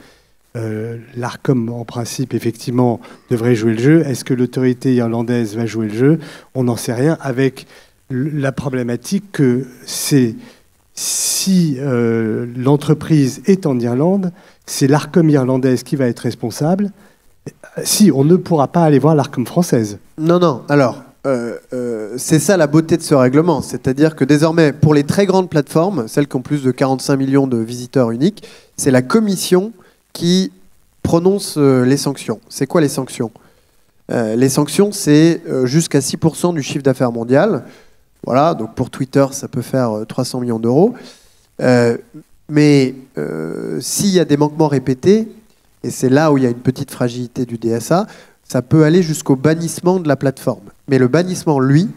L'Arcom, en principe, effectivement, devrait jouer le jeu. Est-ce que l'autorité irlandaise va jouer le jeu? On n'en sait rien, avec la problématique que c'est si l'entreprise est en Irlande, c'est l'Arcom irlandaise qui va être responsable. Si, on ne pourra pas aller voir l'Arcom française. Non, non. Alors, c'est ça la beauté de ce règlement. C'est-à-dire que désormais, pour les très grandes plateformes, celles qui ont plus de 45 millions de visiteurs uniques, c'est la Commission qui prononce les sanctions. C'est quoi les sanctions? Les sanctions, c'est jusqu'à 6% du chiffre d'affaires mondial. Voilà, donc pour Twitter, ça peut faire 300 millions d'euros. Mais s'il y a des manquements répétés, et c'est là où il y a une petite fragilité du DSA, ça peut aller jusqu'au bannissement de la plateforme. Mais le bannissement, lui,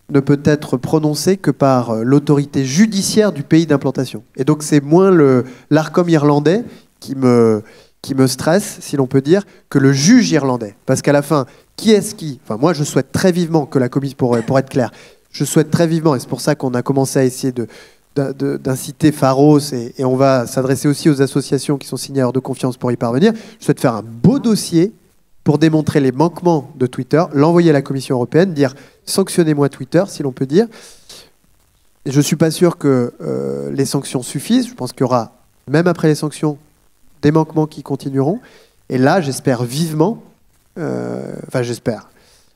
ne peut être prononcé que par l'autorité judiciaire du pays d'implantation. Et donc c'est moins l'Arcom irlandais qui me stresse, si l'on peut dire, que le juge irlandais. Parce qu'à la fin, qui est-ce qui... Enfin, moi, je souhaite très vivement que la commission, pour être clair, je souhaite très vivement, et c'est pour ça qu'on a commencé à essayer d'inciter Pharos, et on va s'adresser aussi aux associations qui sont signataires de confiance pour y parvenir. Je souhaite faire un beau dossier pour démontrer les manquements de Twitter, l'envoyer à la Commission européenne, dire « sanctionnez-moi Twitter », si l'on peut dire. Et je ne suis pas sûr que les sanctions suffisent. Je pense qu'il y aura, même après les sanctions, des manquements qui continueront. Et là, j'espère vivement, j'espère.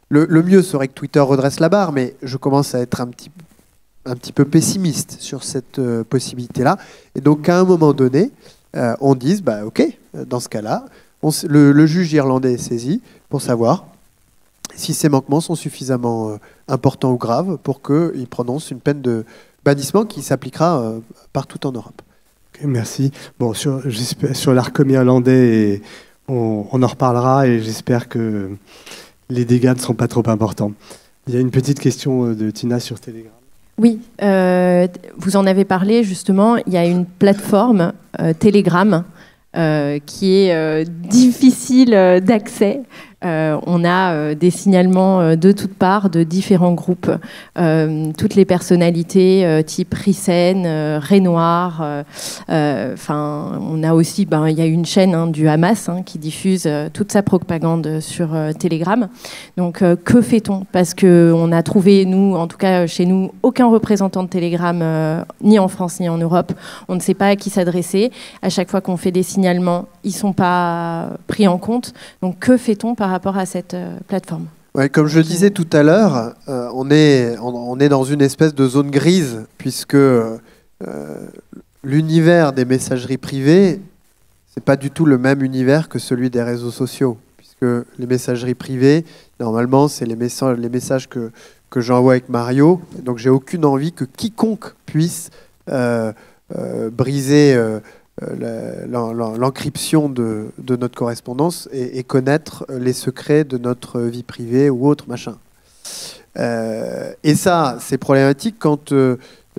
Le mieux serait que Twitter redresse la barre, mais je commence à être un petit peu pessimiste sur cette possibilité-là. Et donc, qu'à un moment donné, on dise, OK, dans ce cas-là, le juge irlandais est saisi pour savoir si ces manquements sont suffisamment importants ou graves pour qu'il prononce une peine de bannissement qui s'appliquera partout en Europe. Merci. Bon, sur l'Arcom irlandais, on en reparlera et j'espère que les dégâts ne seront pas trop importants. Il y a une petite question de Tina sur Telegram. Oui, vous en avez parlé justement. Il y a une plateforme Telegram qui est difficile d'accès. On a des signalements de toutes parts de différents groupes, toutes les personnalités type Rissen, Renoir. On a aussi, il y a une chaîne du Hamas qui diffuse toute sa propagande sur Telegram. Donc que fait-on? Parce qu'on a trouvé, nous, en tout cas chez nous, aucun représentant de Telegram, ni en France ni en Europe. On ne sait pas à qui s'adresser. À chaque fois qu'on fait des signalements, ils ne sont pas pris en compte. Donc que fait-on par rapport à cette plateforme? Ouais, comme je le disais tout à l'heure, on est dans une espèce de zone grise, puisque l'univers des messageries privées, c'est pas du tout le même univers que celui des réseaux sociaux, puisque les messageries privées, normalement, c'est les messages que j'envoie avec Mario, donc j'ai aucune envie que quiconque puisse briser l'encryption de notre correspondance et connaître les secrets de notre vie privée ou autre machin. Et ça, c'est problématique quand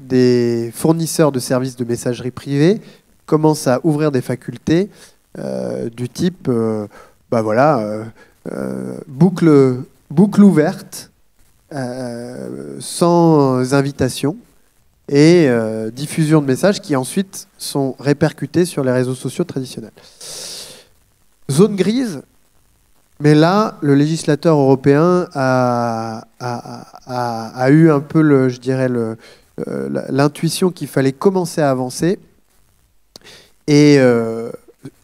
des fournisseurs de services de messagerie privée commencent à ouvrir des facultés du type boucle ouverte sans invitation et diffusion de messages qui ensuite sont répercutés sur les réseaux sociaux traditionnels. Zone grise, mais là, le législateur européen a eu un peu, l'intuition qu'il fallait commencer à avancer. Et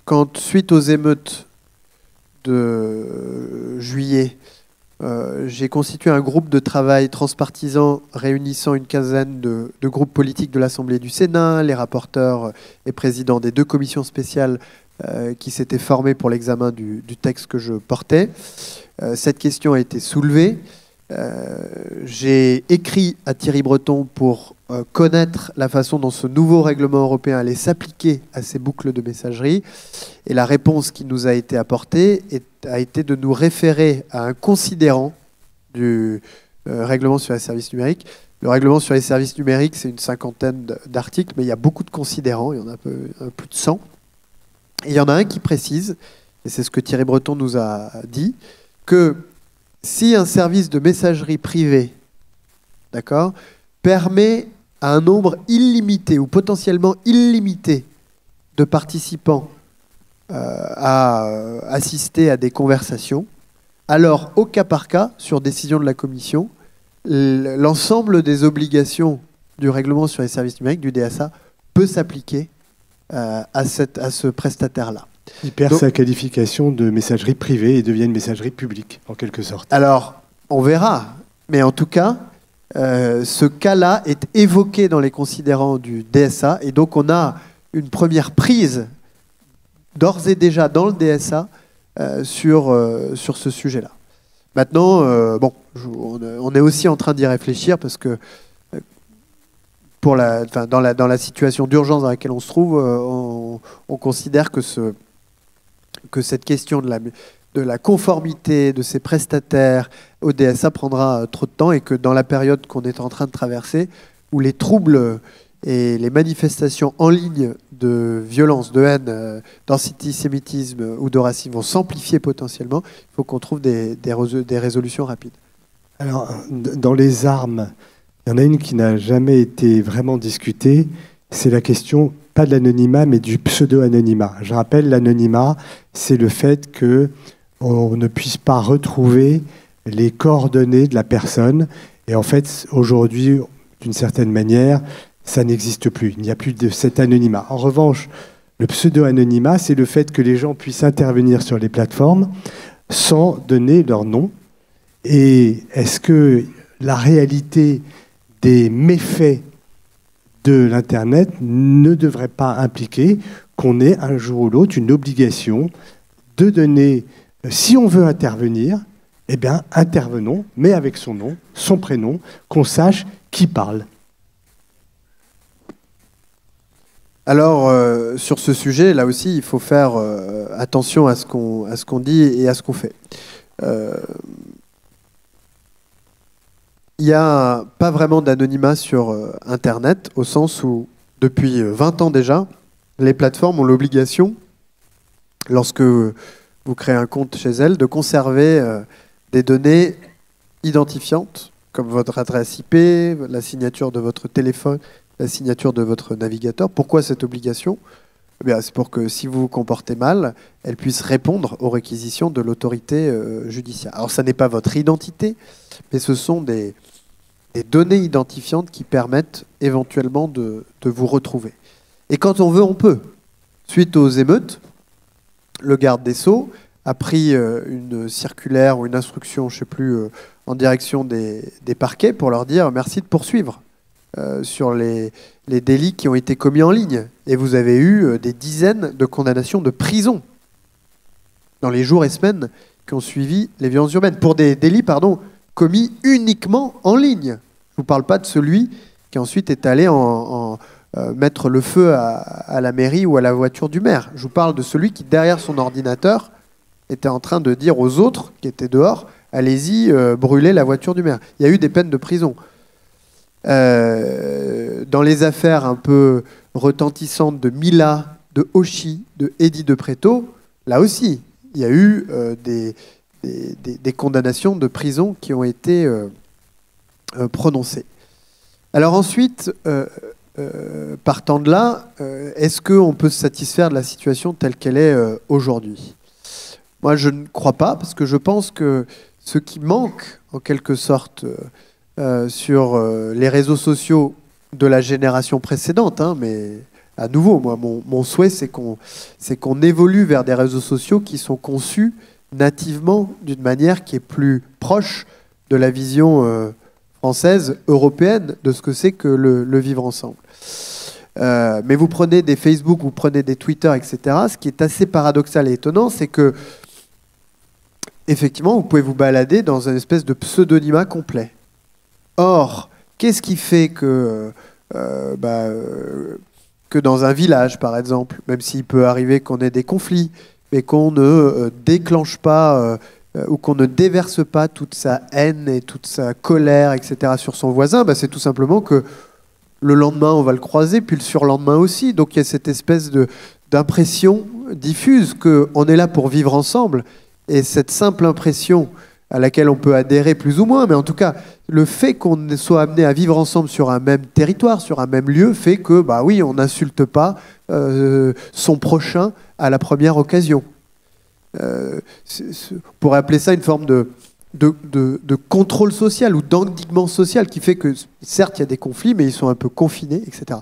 quand, suite aux émeutes de juillet, j'ai constitué un groupe de travail transpartisan réunissant une quinzaine de groupes politiques de l'Assemblée du Sénat, les rapporteurs et présidents des 2 commissions spéciales qui s'étaient formés pour l'examen du texte que je portais. Cette question a été soulevée. J'ai écrit à Thierry Breton pour connaître la façon dont ce nouveau règlement européen allait s'appliquer à ces boucles de messagerie. Et la réponse qui nous a été apportée a été de nous référer à un considérant du règlement sur les services numériques. Le règlement sur les services numériques, c'est une 50aine d'articles, mais il y a beaucoup de considérants, il y en a plus de 100. Et il y en a un qui précise, et c'est ce que Thierry Breton nous a dit, que si un service de messagerie privée d'accord, permet à un nombre illimité ou potentiellement illimité de participants à assister à des conversations, alors au cas par cas, sur décision de la Commission, l'ensemble des obligations du règlement sur les services numériques, du DSA, peut s'appliquer à ce prestataire-là. Il perd sa qualification de messagerie privée et devient une messagerie publique, en quelque sorte. Alors, on verra. Mais en tout cas, ce cas-là est évoqué dans les considérants du DSA. Et donc, on a une première prise, d'ores et déjà dans le DSA, sur ce sujet-là. Maintenant, on est aussi en train d'y réfléchir parce que dans la situation d'urgence dans laquelle on se trouve, on considère que cette question de la conformité de ces prestataires au DSA prendra trop de temps et que dans la période qu'on est en train de traverser, où les troubles et les manifestations en ligne de violence, de haine, d'antisémitisme ou de racisme vont s'amplifier potentiellement, il faut qu'on trouve des résolutions rapides. Alors, dans les armes, il y en a une qui n'a jamais été vraiment discutée, c'est la question, pas de l'anonymat, mais du pseudo-anonymat. Je rappelle, l'anonymat, c'est le fait qu'on ne puisse pas retrouver les coordonnées de la personne. Et en fait, aujourd'hui, d'une certaine manière, ça n'existe plus. Il n'y a plus de cet anonymat. En revanche, le pseudo-anonymat, c'est le fait que les gens puissent intervenir sur les plateformes sans donner leur nom. Et est-ce que la réalité des méfaits de l'Internet ne devrait pas impliquer qu'on ait un jour ou l'autre une obligation de donner, si on veut intervenir, eh bien, intervenons, mais avec son nom, son prénom, qu'on sache qui parle. Alors, sur ce sujet, là aussi, il faut faire attention à ce qu'on dit et à ce qu'on fait. Il n'y a pas vraiment d'anonymat sur Internet, au sens où, depuis 20 ans déjà, les plateformes ont l'obligation, lorsque vous créez un compte chez elles, de conserver des données identifiantes, comme votre adresse IP, la signature de votre téléphone, la signature de votre navigateur. Pourquoi cette obligation ? Eh bien, c'est pour que si vous vous comportez mal, elle puisse répondre aux réquisitions de l'autorité judiciaire. Alors, ça n'est pas votre identité, mais ce sont des données identifiantes qui permettent éventuellement de vous retrouver. Et quand on veut, on peut. Suite aux émeutes, le garde des Sceaux a pris une circulaire ou une instruction, je ne sais plus, en direction des parquets pour leur dire merci de poursuivre sur les délits qui ont été commis en ligne. Et vous avez eu des dizaines de condamnations de prison dans les jours et semaines qui ont suivi les violences urbaines, pour des délits commis uniquement en ligne. Je ne vous parle pas de celui qui ensuite est allé mettre le feu à la mairie ou à la voiture du maire. Je vous parle de celui qui, derrière son ordinateur, était en train de dire aux autres qui étaient dehors, allez-y, brûlez la voiture du maire. Il y a eu des peines de prison. Dans les affaires un peu retentissantes de Mila, de Oshi, de Eddie de Pretto, là aussi, il y a eu des condamnations de prison qui ont été prononcées. Alors ensuite, partant de là, est-ce qu'on peut se satisfaire de la situation telle qu'elle est aujourd'hui ? Moi, je ne crois pas, parce que je pense que ce qui manque, en quelque sorte, sur les réseaux sociaux de la génération précédente, mais à nouveau, moi, mon souhait, c'est qu'on évolue vers des réseaux sociaux qui sont conçus nativement d'une manière qui est plus proche de la vision française, européenne, de ce que c'est que le vivre ensemble. Mais vous prenez des Facebook, vous prenez des Twitter, etc. Ce qui est assez paradoxal et étonnant, c'est que effectivement, vous pouvez vous balader dans une espèce de pseudonymat complet. Or, qu'est-ce qui fait que dans un village, par exemple, même s'il peut arriver qu'on ait des conflits, mais qu'on ne déclenche pas ou qu'on ne déverse pas toute sa haine et toute sa colère, etc., sur son voisin, c'est tout simplement que le lendemain, on va le croiser, puis le surlendemain aussi. Donc il y a cette espèce d'impression diffuse qu'on est là pour vivre ensemble. Et cette simple impression à laquelle on peut adhérer plus ou moins, mais en tout cas, le fait qu'on soit amené à vivre ensemble sur un même territoire, sur un même lieu, fait que, bah oui, on n'insulte pas son prochain à la première occasion. On pourrait appeler ça une forme de contrôle social ou d'endiguement social qui fait que, certes, il y a des conflits, mais ils sont un peu confinés, etc.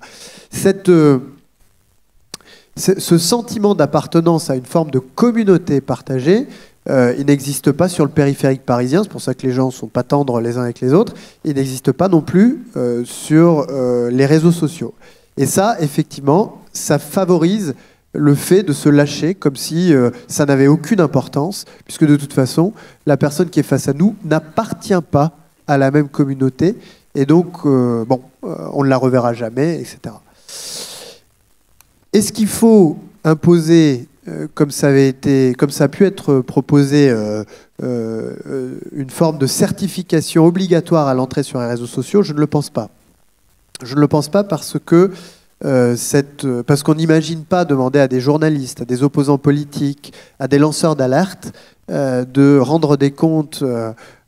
Ce sentiment d'appartenance à une forme de communauté partagée, il n'existe pas sur le périphérique parisien, c'est pour ça que les gens ne sont pas tendres les uns avec les autres. Il n'existe pas non plus sur les réseaux sociaux. Et ça, effectivement, ça favorise le fait de se lâcher comme si ça n'avait aucune importance, puisque de toute façon, la personne qui est face à nous n'appartient pas à la même communauté, et donc, on ne la reverra jamais, etc. Est-ce qu'il faut imposer, comme ça a pu être proposé, une forme de certification obligatoire à l'entrée sur les réseaux sociaux? Je ne le pense pas. Je ne le pense pas parce qu'on n'imagine pas demander à des journalistes, à des opposants politiques, à des lanceurs d'alerte de rendre des comptes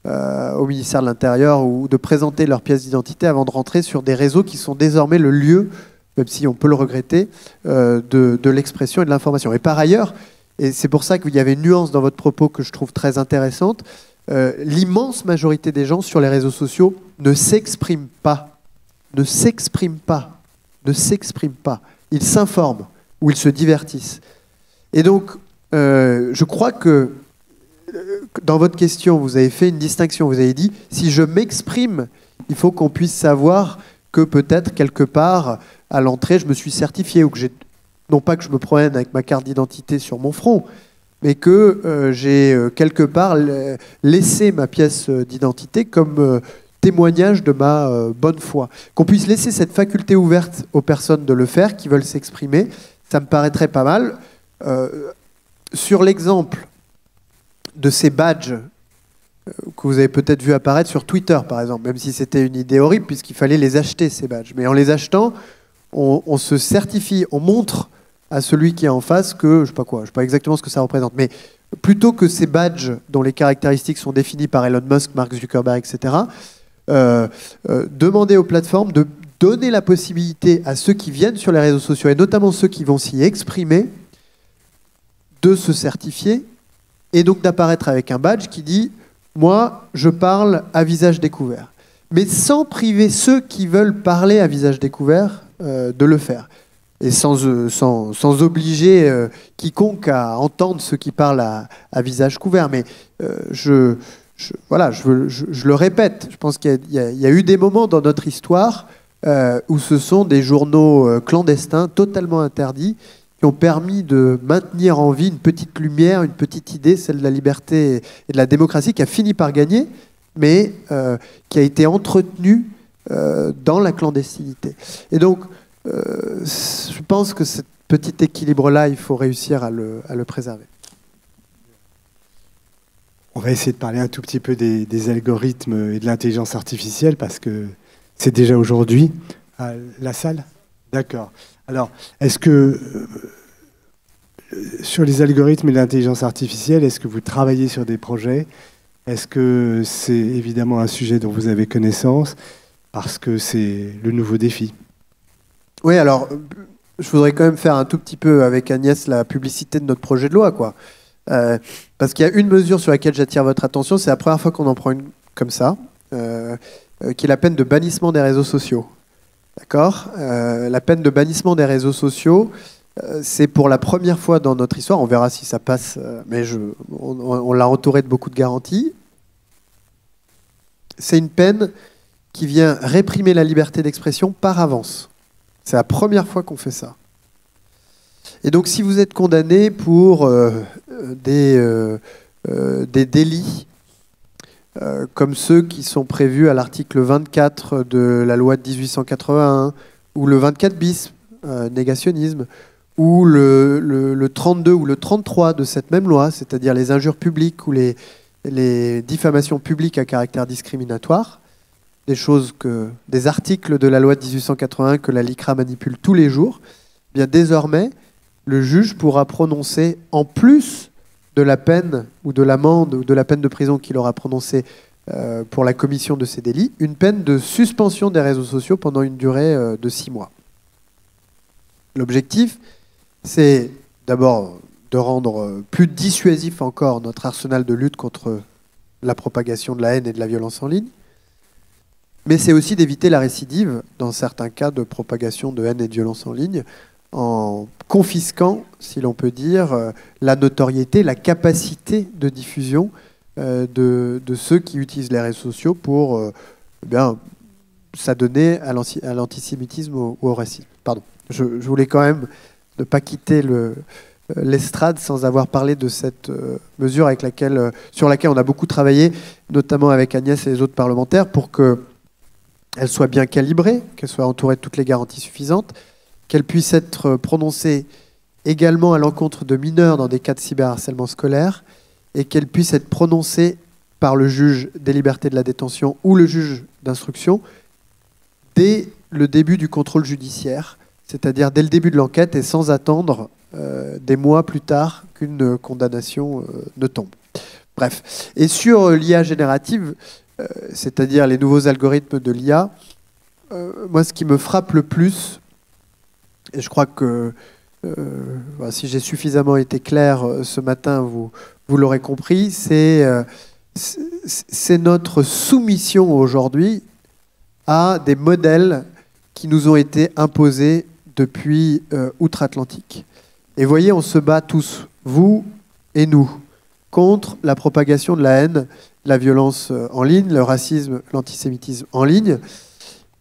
au ministère de l'Intérieur ou de présenter leur pièce d'identité avant de rentrer sur des réseaux qui sont désormais le lieu, même si on peut le regretter, de l'expression et de l'information. Et par ailleurs, et c'est pour ça qu'il y avait une nuance dans votre propos que je trouve très intéressante, l'immense majorité des gens sur les réseaux sociaux ne s'expriment pas. Ne s'expriment pas. Ils s'informent ou ils se divertissent. Et donc, je crois que dans votre question, vous avez fait une distinction. Vous avez dit, si je m'exprime, il faut qu'on puisse savoir que peut-être quelque part, à l'entrée, je me suis certifié, ou que non pas que je me promène avec ma carte d'identité sur mon front, mais que j'ai quelque part laissé ma pièce d'identité comme témoignage de ma bonne foi. Qu'on puisse laisser cette faculté ouverte aux personnes de le faire, qui veulent s'exprimer, ça me paraîtrait pas mal. Sur l'exemple de ces badges que vous avez peut-être vu apparaître sur Twitter, par exemple, même si c'était une idée horrible, puisqu'il fallait les acheter, ces badges. Mais en les achetant, on se certifie, on montre à celui qui est en face que, je sais pas exactement ce que ça représente, mais plutôt que ces badges dont les caractéristiques sont définies par Elon Musk, Mark Zuckerberg, etc., demander aux plateformes de donner la possibilité à ceux qui viennent sur les réseaux sociaux, et notamment ceux qui vont s'y exprimer, de se certifier, et donc d'apparaître avec un badge qui dit « Moi, je parle à visage découvert ». Mais sans priver ceux qui veulent parler à visage découvert de le faire. Et sans obliger quiconque à entendre ceux qui parlent à visage couvert. Mais je le répète, je pense qu'il y a eu des moments dans notre histoire où ce sont des journaux clandestins, totalement interdits, qui ont permis de maintenir en vie une petite lumière, une petite idée, celle de la liberté et de la démocratie, qui a fini par gagner, mais qui a été entretenue dans la clandestinité. Et donc, je pense que ce petit équilibre-là, il faut réussir à le préserver. On va essayer de parler un tout petit peu des algorithmes et de l'intelligence artificielle, parce que c'est déjà aujourd'hui à la salle. D'accord. Alors, est-ce que sur les algorithmes et l'intelligence artificielle, est-ce que vous travaillez sur des projets? Est-ce que c'est évidemment un sujet dont vous avez connaissance, parce que c'est le nouveau défi? Oui, alors, je voudrais quand même faire un tout petit peu avec Agnès la publicité de notre projet de loi, quoi. Parce qu'il y a une mesure sur laquelle j'attire votre attention, c'est la première fois qu'on en prend une comme ça, qui est la peine de bannissement des réseaux sociaux. D'accord ? La peine de bannissement des réseaux sociaux, c'est pour la première fois dans notre histoire, on verra si ça passe, mais on l'a entouré de beaucoup de garanties. C'est une peine qui vient réprimer la liberté d'expression par avance. C'est la première fois qu'on fait ça. Et donc, si vous êtes condamné pour des délits comme ceux qui sont prévus à l'article 24 de la loi de 1881, ou le 24 bis, négationnisme, ou le 32 ou le 33 de cette même loi, c'est-à-dire les injures publiques ou les diffamations publiques à caractère discriminatoire, des articles de la loi de 1881 que la LICRA manipule tous les jours, eh bien désormais, le juge pourra prononcer, en plus de la peine ou de l'amende ou de la peine de prison qu'il aura prononcée pour la commission de ces délits, une peine de suspension des réseaux sociaux pendant une durée de 6 mois. L'objectif, c'est d'abord de rendre plus dissuasif encore notre arsenal de lutte contre la propagation de la haine et de la violence en ligne, mais c'est aussi d'éviter la récidive, dans certains cas de propagation de haine et de violence en ligne, en confisquant, si l'on peut dire, la notoriété, la capacité de diffusion de ceux qui utilisent les réseaux sociaux pour s'adonner à l'antisémitisme ou au racisme. Pardon. Je voulais quand même ne pas quitter l'estrade sans avoir parlé de cette mesure sur laquelle on a beaucoup travaillé, notamment avec Agnès et les autres parlementaires, pour qu'elle soit bien calibrée, qu'elle soit entourée de toutes les garanties suffisantes, qu'elle puisse être prononcée également à l'encontre de mineurs dans des cas de cyberharcèlement scolaire, et qu'elle puisse être prononcée par le juge des libertés de la détention ou le juge d'instruction dès le début du contrôle judiciaire, c'est-à-dire dès le début de l'enquête et sans attendre des mois plus tard qu'une condamnation ne tombe. Bref. Et sur l'IA générative, c'est-à-dire les nouveaux algorithmes de l'IA, moi ce qui me frappe le plus, et je crois que si j'ai suffisamment été clair ce matin, vous l'aurez compris, c'est notre soumission aujourd'hui à des modèles qui nous ont été imposés depuis outre-Atlantique. Et voyez, on se bat tous, vous et nous, contre la propagation de la haine, la violence en ligne, le racisme, l'antisémitisme en ligne.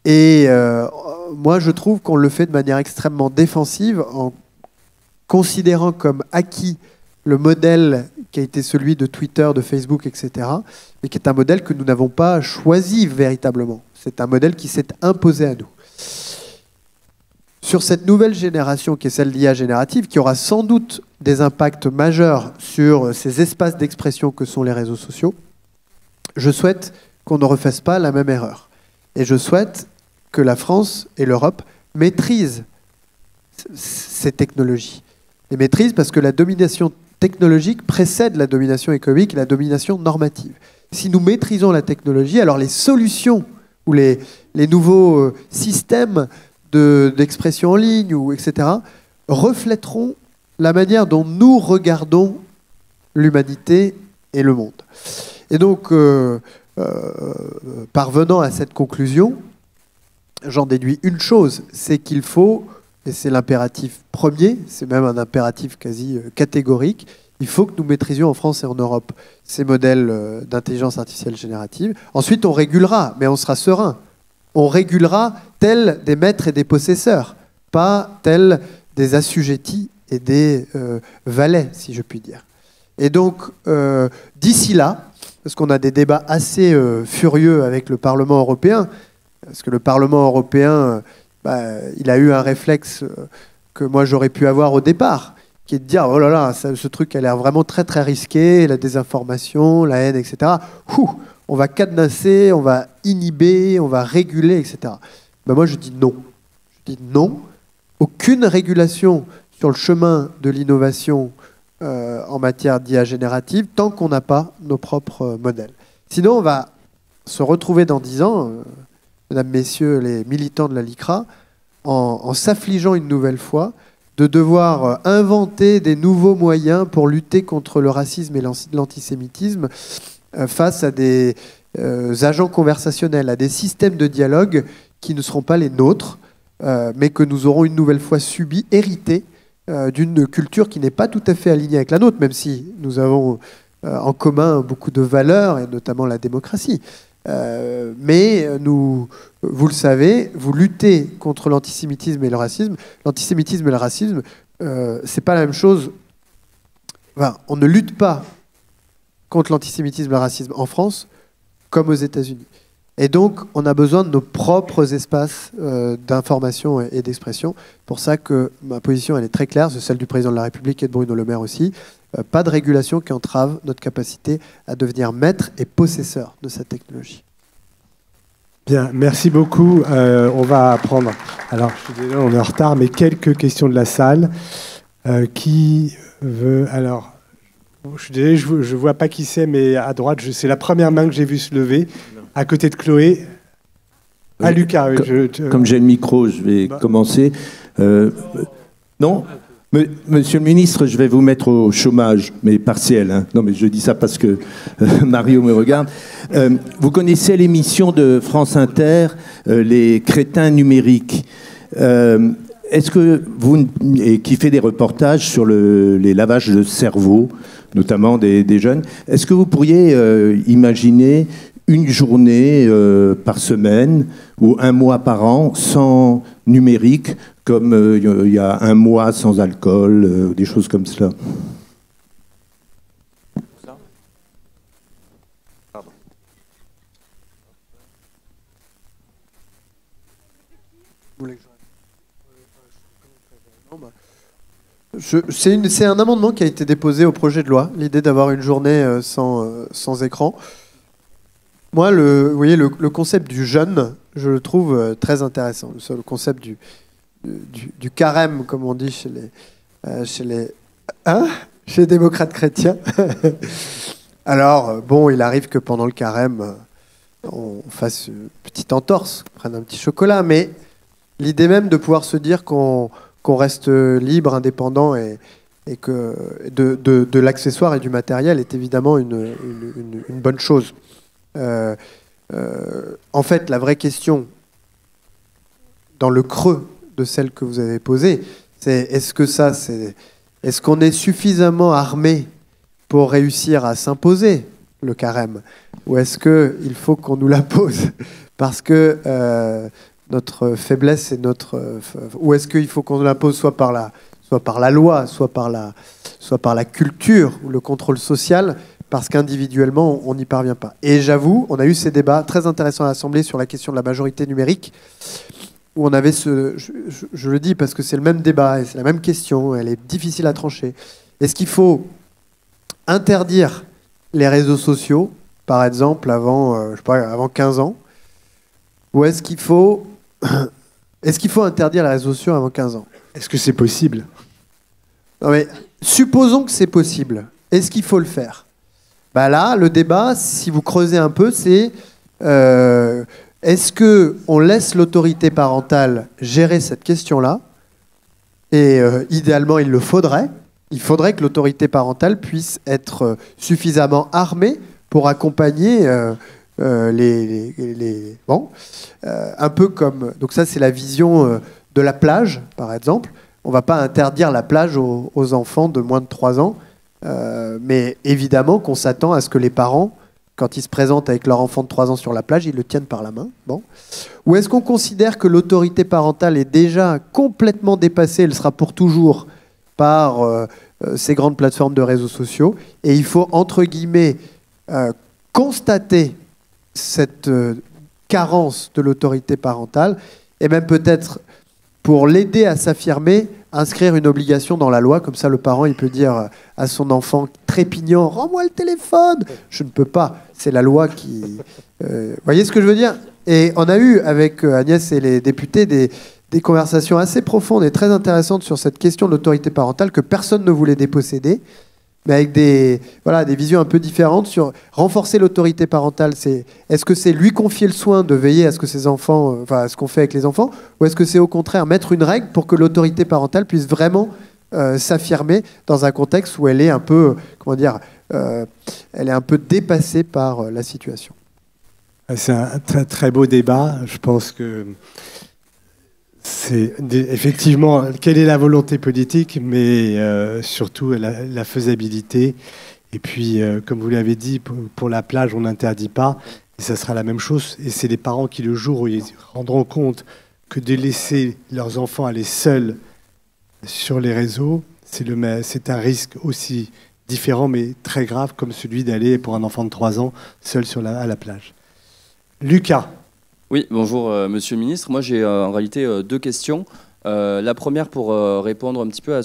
Et moi, je trouve qu'on le fait de manière extrêmement défensive en considérant comme acquis le modèle qui a été celui de Twitter, de Facebook, etc., mais qui est un modèle que nous n'avons pas choisi véritablement. C'est un modèle qui s'est imposé à nous. Sur cette nouvelle génération qui est celle d'IA générative, qui aura sans doute des impacts majeurs sur ces espaces d'expression que sont les réseaux sociaux, je souhaite qu'on ne refasse pas la même erreur. Et je souhaite que la France et l'Europe maîtrisent ces technologies. Les maîtrisent parce que la domination technologique précède la domination économique et la domination normative. Si nous maîtrisons la technologie, alors les solutions ou les nouveaux systèmes d'expression en ligne, etc., reflèteront la manière dont nous regardons l'humanité et le monde. Et donc, parvenant à cette conclusion, j'en déduis une chose, c'est qu'il faut, et c'est l'impératif premier, c'est même un impératif quasi catégorique, il faut que nous maîtrisions en France et en Europe ces modèles d'intelligence artificielle générative. Ensuite, on régulera, mais on sera serein. On régulera tels des maîtres et des possesseurs, pas tels des assujettis et des valets, si je puis dire. Et donc, d'ici là, parce qu'on a des débats assez furieux avec le Parlement européen, parce que le Parlement européen, il a eu un réflexe que moi j'aurais pu avoir au départ, qui est de dire, oh là là, ce truc a l'air vraiment très très risqué, la désinformation, la haine, etc. On va cadenasser, on va inhiber, on va réguler, etc. Moi je dis non. Je dis non. Aucune régulation sur le chemin de l'innovation en matière d'IA générative tant qu'on n'a pas nos propres modèles. Sinon, on va se retrouver dans 10 ans, mesdames, messieurs les militants de la LICRA, en s'affligeant une nouvelle fois de devoir inventer des nouveaux moyens pour lutter contre le racisme et l'antisémitisme face à des agents conversationnels, à des systèmes de dialogue qui ne seront pas les nôtres, mais que nous aurons une nouvelle fois subi, hérité d'une culture qui n'est pas tout à fait alignée avec la nôtre, même si nous avons en commun beaucoup de valeurs, et notamment la démocratie. Mais vous le savez, vous luttez contre l'antisémitisme et le racisme. L'antisémitisme et le racisme, c'est pas la même chose. Enfin, on ne lutte pas contre l'antisémitisme et le racisme en France comme aux États-Unis. Et donc, on a besoin de nos propres espaces d'information et d'expression. Pour ça que ma position, elle est très claire, c'est celle du président de la République et de Bruno Le Maire aussi. Pas de régulation qui entrave notre capacité à devenir maître et possesseur de cette technologie. Bien, merci beaucoup. On va prendre, alors je suis désolé, on est en retard, mais quelques questions de la salle. Qui veut, alors, Je suis désolé, je ne vois pas qui c'est, mais à droite, c'est la première main que j'ai vue se lever, à côté de Chloé. Ah, Lucas, oui, Comme j'ai le micro, je vais commencer. Non, Monsieur le ministre, je vais vous mettre au chômage, mais partiel. Hein. Non, mais je dis ça parce que Mario me regarde. Vous connaissez l'émission de France Inter, Les Crétins numériques. Est-ce que vous, et qui fait des reportages sur les lavages de cerveau, notamment des jeunes, est-ce que vous pourriez imaginer une journée par semaine ou un mois par an sans numérique, comme il y a un mois sans alcool, des choses comme cela? C'est un amendement qui a été déposé au projet de loi, l'idée d'avoir une journée sans écran. Moi, vous voyez, le concept du jeûne, je le trouve très intéressant. Le concept du carême, comme on dit chez les démocrates chrétiens. Alors, bon, il arrive que pendant le carême, on fasse une petite entorse, qu'on prenne un petit chocolat, mais l'idée même de pouvoir se dire qu'on reste libre, indépendant et que de l'accessoire et du matériel est évidemment une bonne chose. En fait, la vraie question, dans le creux de celle que vous avez posée, c'est est-ce qu'on est suffisamment armé pour réussir à s'imposer le carême, ou est-ce qu'il faut qu'on nous la pose parce que notre faiblesse est ou est-ce qu'il faut qu'on nous la pose soit par la loi, soit par la culture ou le contrôle social, parce qu'individuellement, on n'y parvient pas. Et j'avoue, on a eu ces débats très intéressants à l'Assemblée sur la question de la majorité numérique, où on avait je le dis parce que c'est le même débat, et c'est la même question, elle est difficile à trancher. Est-ce qu'il faut interdire les réseaux sociaux, par exemple, avant 15 ans, ou est-ce qu'il faut interdire les réseaux sociaux avant 15 ans? Est-ce que c'est possible? Non mais, supposons que c'est possible. Est-ce qu'il faut le faire? Bah là, le débat, si vous creusez un peu, c'est est-ce qu'on laisse l'autorité parentale gérer cette question-là? Et idéalement, il le faudrait. Il faudrait que l'autorité parentale puisse être suffisamment armée pour accompagner un peu comme... Donc ça, c'est la vision de la plage, par exemple. On ne va pas interdire la plage aux enfants de moins de 3 ans, mais évidemment qu'on s'attend à ce que les parents, quand ils se présentent avec leur enfant de 3 ans sur la plage, ils le tiennent par la main. Bon. Ou est-ce qu'on considère que l'autorité parentale est déjà complètement dépassée, elle sera pour toujours, par ces grandes plateformes de réseaux sociaux, et il faut, entre guillemets, constater cette carence de l'autorité parentale, et même peut-être, pour l'aider à s'affirmer, inscrire une obligation dans la loi, comme ça le parent il peut dire à son enfant trépignant « Rends-moi le téléphone !» Je ne peux pas, c'est la loi qui... Vous voyez ce que je veux dire? Et on a eu avec Agnès et les députés des conversations assez profondes et très intéressantes sur cette question de l'autorité parentale que personne ne voulait déposséder, mais avec des visions un peu différentes sur renforcer l'autorité parentale. Est-ce que c'est lui confier le soin de veiller à ce que ses enfants, à ce qu'on fait avec les enfants, ou est-ce que c'est au contraire mettre une règle pour que l'autorité parentale puisse vraiment s'affirmer dans un contexte où elle est un peu, elle est un peu dépassée par la situation? C'est un très, très beau débat. Je pense que c'est effectivement quelle est la volonté politique, mais surtout la faisabilité. Et puis, comme vous l'avez dit, pour la plage, on n'interdit pas. Et ça sera la même chose. Et c'est les parents qui, le jour où ils se rendront compte que de laisser leurs enfants aller seuls sur les réseaux, c'est un risque aussi différent, mais très grave, comme celui d'aller pour un enfant de 3 ans seul à la plage. Lucas. Oui, bonjour Monsieur le Ministre. Moi j'ai en réalité 2 questions. La première pour répondre un petit peu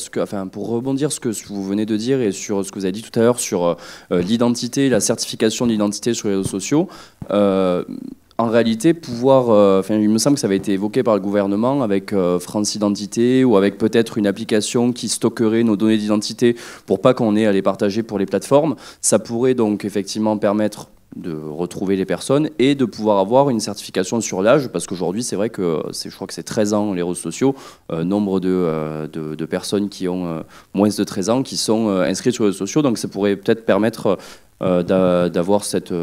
pour rebondir sur ce que vous venez de dire et sur ce que vous avez dit tout à l'heure sur l'identité, la certification de l'identité sur les réseaux sociaux. en réalité, pouvoir, il me semble que ça avait été évoqué par le gouvernement avec France Identité ou avec peut-être une application qui stockerait nos données d'identité pour pas qu'on ait à les partager pour les plateformes. Ça pourrait donc effectivement permettre de retrouver les personnes et de pouvoir avoir une certification sur l'âge, parce qu'aujourd'hui c'est vrai que je crois que c'est 13 ans les réseaux sociaux, nombre de personnes qui ont moins de 13 ans qui sont inscrites sur les réseaux sociaux, donc ça pourrait peut-être permettre d'avoir cette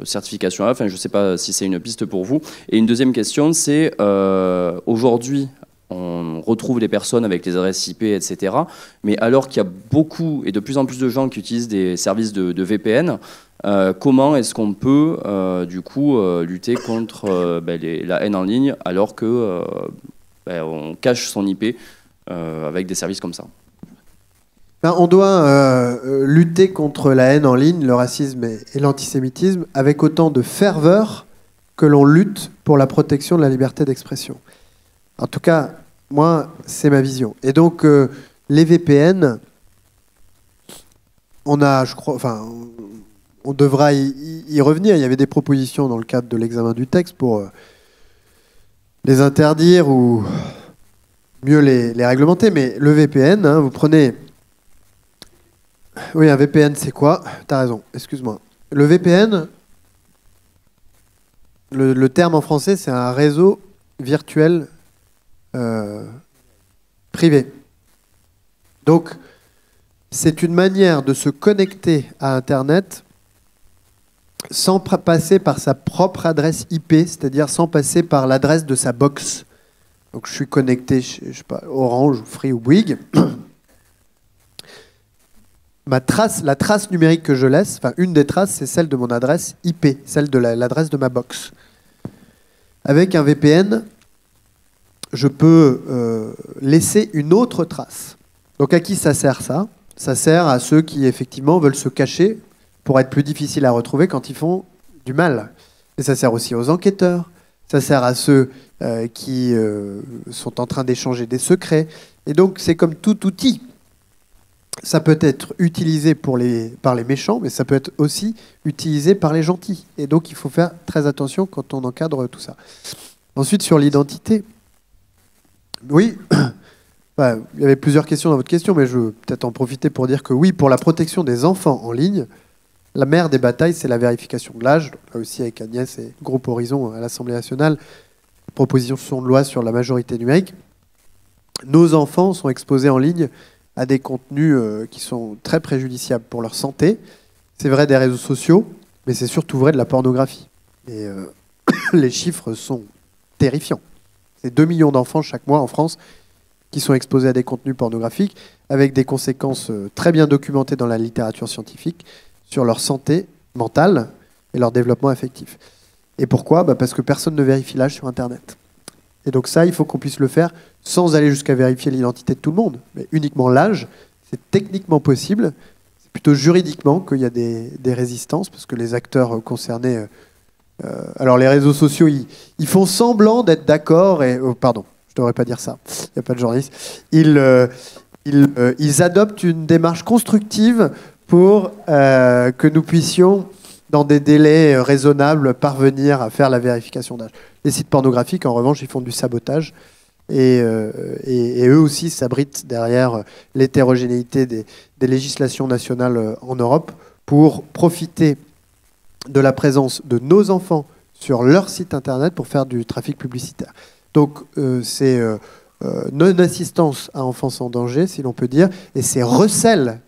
certification-là. Enfin, je ne sais pas si c'est une piste pour vous. Et une deuxième question, c'est aujourd'hui, on retrouve les personnes avec les adresses IP, etc. Mais alors qu'il y a beaucoup et de plus en plus de gens qui utilisent des services de VPN, comment est-ce qu'on peut du coup lutter contre la haine en ligne alors que on cache son IP avec des services comme ça? On doit lutter contre la haine en ligne, le racisme et l'antisémitisme avec autant de ferveur que l'on lutte pour la protection de la liberté d'expression. En tout cas, moi, c'est ma vision. Et donc, les VPN, on devra y revenir. Il y avait des propositions dans le cadre de l'examen du texte pour les interdire ou mieux les réglementer. Mais le VPN, vous prenez... Oui, un VPN, c'est quoi? T'as raison, excuse-moi. Le VPN, le terme en français, c'est un réseau virtuel privé. Donc, c'est une manière de se connecter à Internet sans passer par sa propre adresse IP, c'est-à-dire sans passer par l'adresse de sa box. Donc, je suis connecté, je sais pas, Orange, Free ou Bouygues. La trace numérique que je laisse, enfin une des traces, c'est celle de mon adresse IP, celle de l'adresse de ma box. Avec un VPN, je peux laisser une autre trace. Donc à qui ça sert ça? Ça sert à ceux qui effectivement veulent se cacher pour être plus difficiles à retrouver quand ils font du mal. Et ça sert aussi aux enquêteurs, ça sert à ceux qui sont en train d'échanger des secrets. Et donc c'est comme tout outil. Ça peut être utilisé par les méchants, mais ça peut être aussi utilisé par les gentils. Et donc, il faut faire très attention quand on encadre tout ça. Ensuite, sur l'identité. Oui, il y avait plusieurs questions dans votre question, mais je veux peut-être en profiter pour dire que oui, pour la protection des enfants en ligne, la mère des batailles, c'est la vérification de l'âge. Là aussi, avec Agnès et Groupe Horizon à l'Assemblée nationale, proposition de loi sur la majorité numérique. Nos enfants sont exposés en ligne à des contenus qui sont très préjudiciables pour leur santé. C'est vrai des réseaux sociaux, mais c'est surtout vrai de la pornographie. Et les chiffres sont terrifiants. C'est 2 millions d'enfants chaque mois en France qui sont exposés à des contenus pornographiques, avec des conséquences très bien documentées dans la littérature scientifique sur leur santé mentale et leur développement affectif. Et pourquoi? Parce que personne ne vérifie l'âge sur Internet. Et donc ça, il faut qu'on puisse le faire sans aller jusqu'à vérifier l'identité de tout le monde, mais uniquement l'âge. C'est techniquement possible. C'est plutôt juridiquement qu'il y a des résistances, parce que les acteurs concernés... alors les réseaux sociaux, ils font semblant d'être d'accord, et... pardon, je ne devrais pas dire ça, il n'y a pas de journaliste. Ils adoptent une démarche constructive pour que nous puissions, dans des délais raisonnables, parvenir à faire la vérification d'âge. Les sites pornographiques, en revanche, ils font du sabotage. Et eux aussi s'abritent derrière l'hétérogénéité des législations nationales en Europe pour profiter de la présence de nos enfants sur leur site internet pour faire du trafic publicitaire. Donc c'est non-assistance à enfance en danger, si l'on peut dire, et c'est recel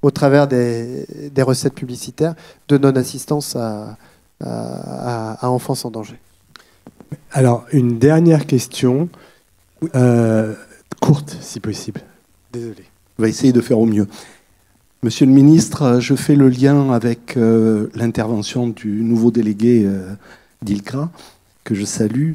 au travers des recettes publicitaires de non-assistance à enfance en danger. Alors, une dernière question, courte si possible. Désolé. On va essayer de faire au mieux. Monsieur le ministre, je fais le lien avec l'intervention du nouveau délégué d'ILCRA, que je salue,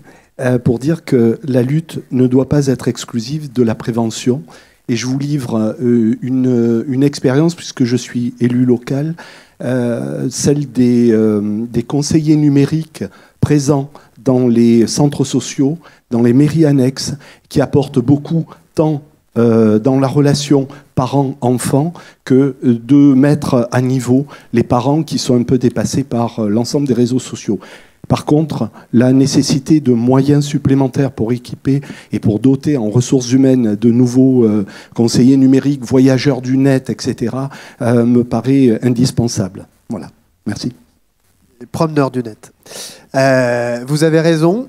pour dire que la lutte ne doit pas être exclusive de la prévention. Et je vous livre une expérience, puisque je suis élu local, celle des conseillers numériques présents dans les centres sociaux, dans les mairies annexes, qui apportent beaucoup tant dans la relation parents-enfants que de mettre à niveau les parents qui sont un peu dépassés par l'ensemble des réseaux sociaux. Par contre, la nécessité de moyens supplémentaires pour équiper et pour doter en ressources humaines de nouveaux conseillers numériques, voyageurs du net, etc., me paraît indispensable. Voilà. Merci. Les promeneurs du net. Vous avez raison.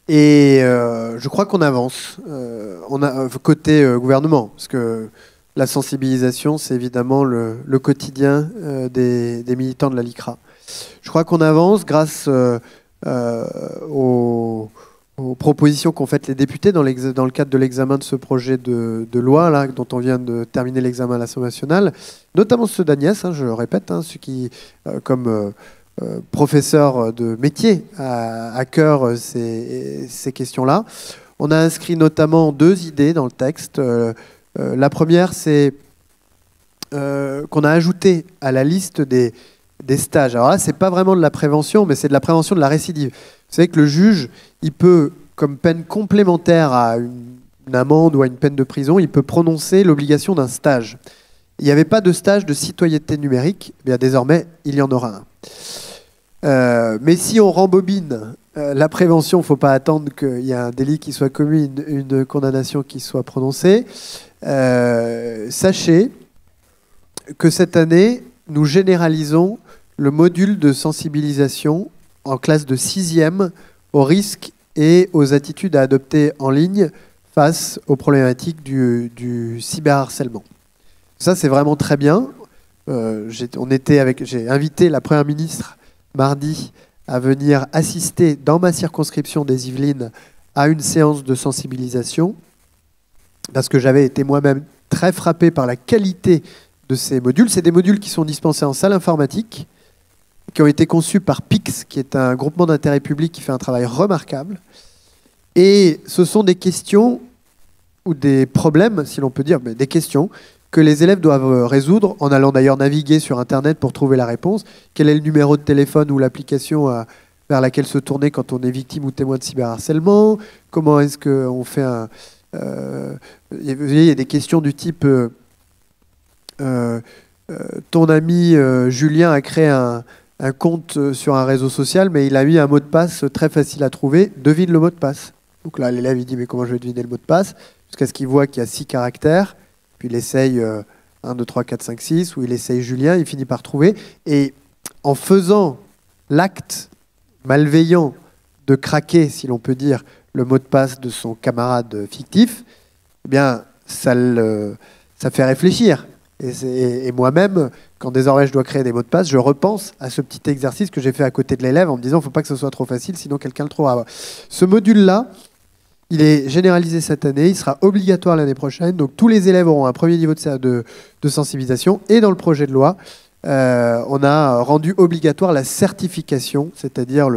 Et je crois qu'on avance. On a côté gouvernement, parce que la sensibilisation, c'est évidemment le quotidien des militants de la LICRA. Je crois qu'on avance grâce aux propositions qu'ont faites les députés dans le cadre de l'examen de ce projet de loi là, dont on vient de terminer l'examen à l'Assemblée nationale, notamment ceux d'Agnès, je le répète, ceux qui, comme professeur de métier, à cœur ces questions-là. On a inscrit notamment 2 idées dans le texte. La première, c'est qu'on a ajouté à la liste des stages. Alors là, c'est pas vraiment de la prévention, mais c'est de la prévention de la récidive. Vous savez que le juge, il peut, comme peine complémentaire à une amende ou à une peine de prison, il peut prononcer l'obligation d'un stage. Il n'y avait pas de stage de citoyenneté numérique, eh bien désormais, il y en aura un. Mais si on rembobine la prévention, il ne faut pas attendre qu'il y ait un délit qui soit commis, une condamnation qui soit prononcée. Sachez que cette année, nous généralisons le module de sensibilisation en classe de 6e aux risques et aux attitudes à adopter en ligne face aux problématiques du cyberharcèlement. Ça, c'est vraiment très bien. J'ai invité la Première ministre mardi à venir assister dans ma circonscription des Yvelines à une séance de sensibilisation parce que j'avais été moi-même très frappé par la qualité de ces modules. C'est des modules qui sont dispensés en salle informatique, qui ont été conçus par PIX, qui est un groupement d'intérêt public qui fait un travail remarquable. Et ce sont des questions ou des problèmes, si l'on peut dire, mais des questions que les élèves doivent résoudre en allant d'ailleurs naviguer sur Internet pour trouver la réponse. Quel est le numéro de téléphone ou l'application vers laquelle se tourner quand on est victime ou témoin de cyberharcèlement? Comment est-ce qu'on fait un... il y a des questions du type... ton ami Julien a créé un compte sur un réseau social, mais il a mis un mot de passe très facile à trouver. Devine le mot de passe. Donc là, l'élève, il dit, mais comment je vais deviner le mot de passe? Jusqu'à ce qu'il voit qu'il y a 6 caractères. Puis il essaye 1, 2, 3, 4, 5, 6, ou il essaye Julien, il finit par trouver. Et en faisant l'acte malveillant de craquer, si l'on peut dire, le mot de passe de son camarade fictif, eh bien, ça fait réfléchir. Et moi-même, quand désormais je dois créer des mots de passe, je repense à ce petit exercice que j'ai fait à côté de l'élève en me disant il ne faut pas que ce soit trop facile, sinon quelqu'un le trouvera. Ce module-là, il est généralisé cette année, il sera obligatoire l'année prochaine. Donc tous les élèves auront un premier niveau de sensibilisation. Et dans le projet de loi, on a rendu obligatoire la certification, c'est-à-dire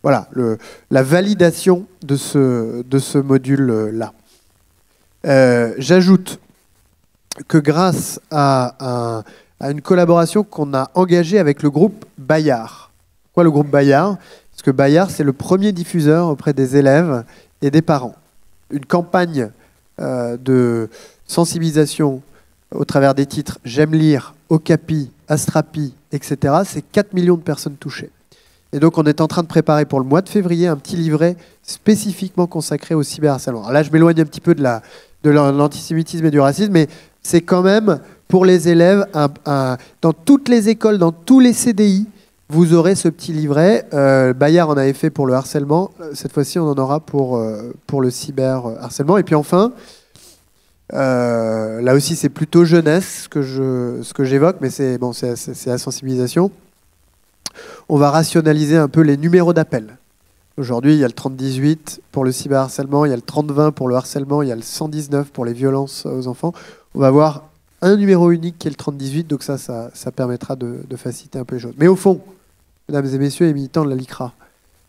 la validation de ce module-là. J'ajoute que grâce à une collaboration qu'on a engagée avec le groupe Bayard. Pourquoi le groupe Bayard? Parce que Bayard, c'est le premier diffuseur auprès des élèves et des parents. Une campagne de sensibilisation au travers des titres J'aime lire, Okapi, Astrapi, etc. C'est 4 millions de personnes touchées. Et donc on est en train de préparer pour le mois de février un petit livret spécifiquement consacré au cyberharcèlement. Alors là, je m'éloigne un petit peu de l'antisémitisme et du racisme, mais c'est quand même pour les élèves, dans toutes les écoles, dans tous les CDI, vous aurez ce petit livret. Bayard en avait fait pour le harcèlement. Cette fois-ci, on en aura pour le cyberharcèlement. Et puis enfin, là aussi, c'est plutôt jeunesse ce que j'évoque, mais c'est la sensibilisation. On va rationaliser un peu les numéros d'appel. Aujourd'hui, il y a le 3018 pour le cyberharcèlement, il y a le 3020 pour le harcèlement, il y a le 119 pour les violences aux enfants. On va avoir un numéro unique qui est le 3018, donc ça permettra de faciliter un peu les choses. Mais au fond, mesdames et messieurs les militants de la LICRA,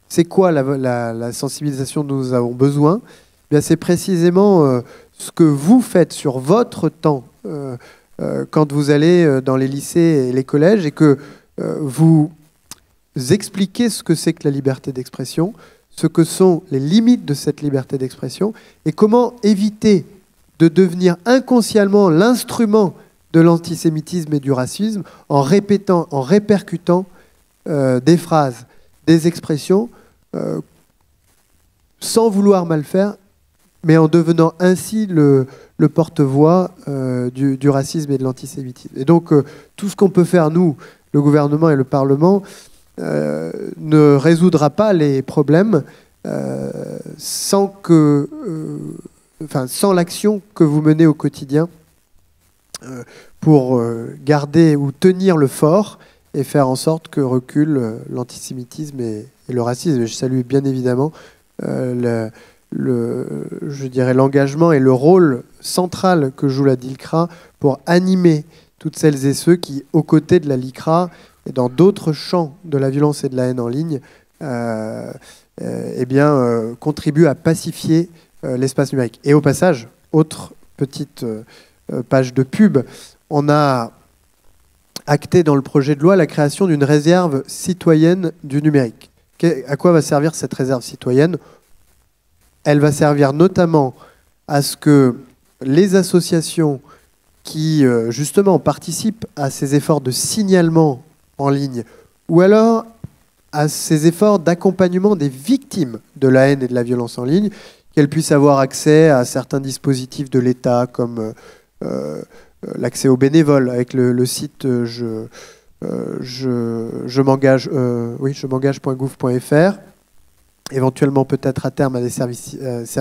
c'est quoi la sensibilisation dont nous avons besoin? Eh bien, c'est précisément ce que vous faites sur votre temps quand vous allez dans les lycées et les collèges et que vous expliquez ce que c'est que la liberté d'expression, ce que sont les limites de cette liberté d'expression et comment éviter de devenir inconsciemment l'instrument de l'antisémitisme et du racisme en répétant, en répercutant des phrases, des expressions sans vouloir mal faire, mais en devenant ainsi le porte-voix du racisme et de l'antisémitisme. Et donc, tout ce qu'on peut faire, nous, le gouvernement et le Parlement, ne résoudra pas les problèmes sans l'action que vous menez au quotidien pour garder ou tenir le fort et faire en sorte que recule l'antisémitisme et le racisme. Et je salue bien évidemment je dirais l'engagement et le rôle central que joue la DILCRA pour animer toutes celles et ceux qui, aux côtés de la LICRA et dans d'autres champs de la violence et de la haine en ligne, contribuent à pacifier l'espace numérique. Et au passage, autre petite page de pub, on a acté dans le projet de loi la création d'une réserve citoyenne du numérique. À quoi va servir cette réserve citoyenne ? Elle va servir notamment à ce que les associations qui, justement, participent à ces efforts de signalement en ligne, ou alors à ces efforts d'accompagnement des victimes de la haine et de la violence en ligne, qu'elles puissent avoir accès à certains dispositifs de l'État, comme l'accès aux bénévoles, avec le site je m'engage.gouv.fr, éventuellement peut-être à terme à des services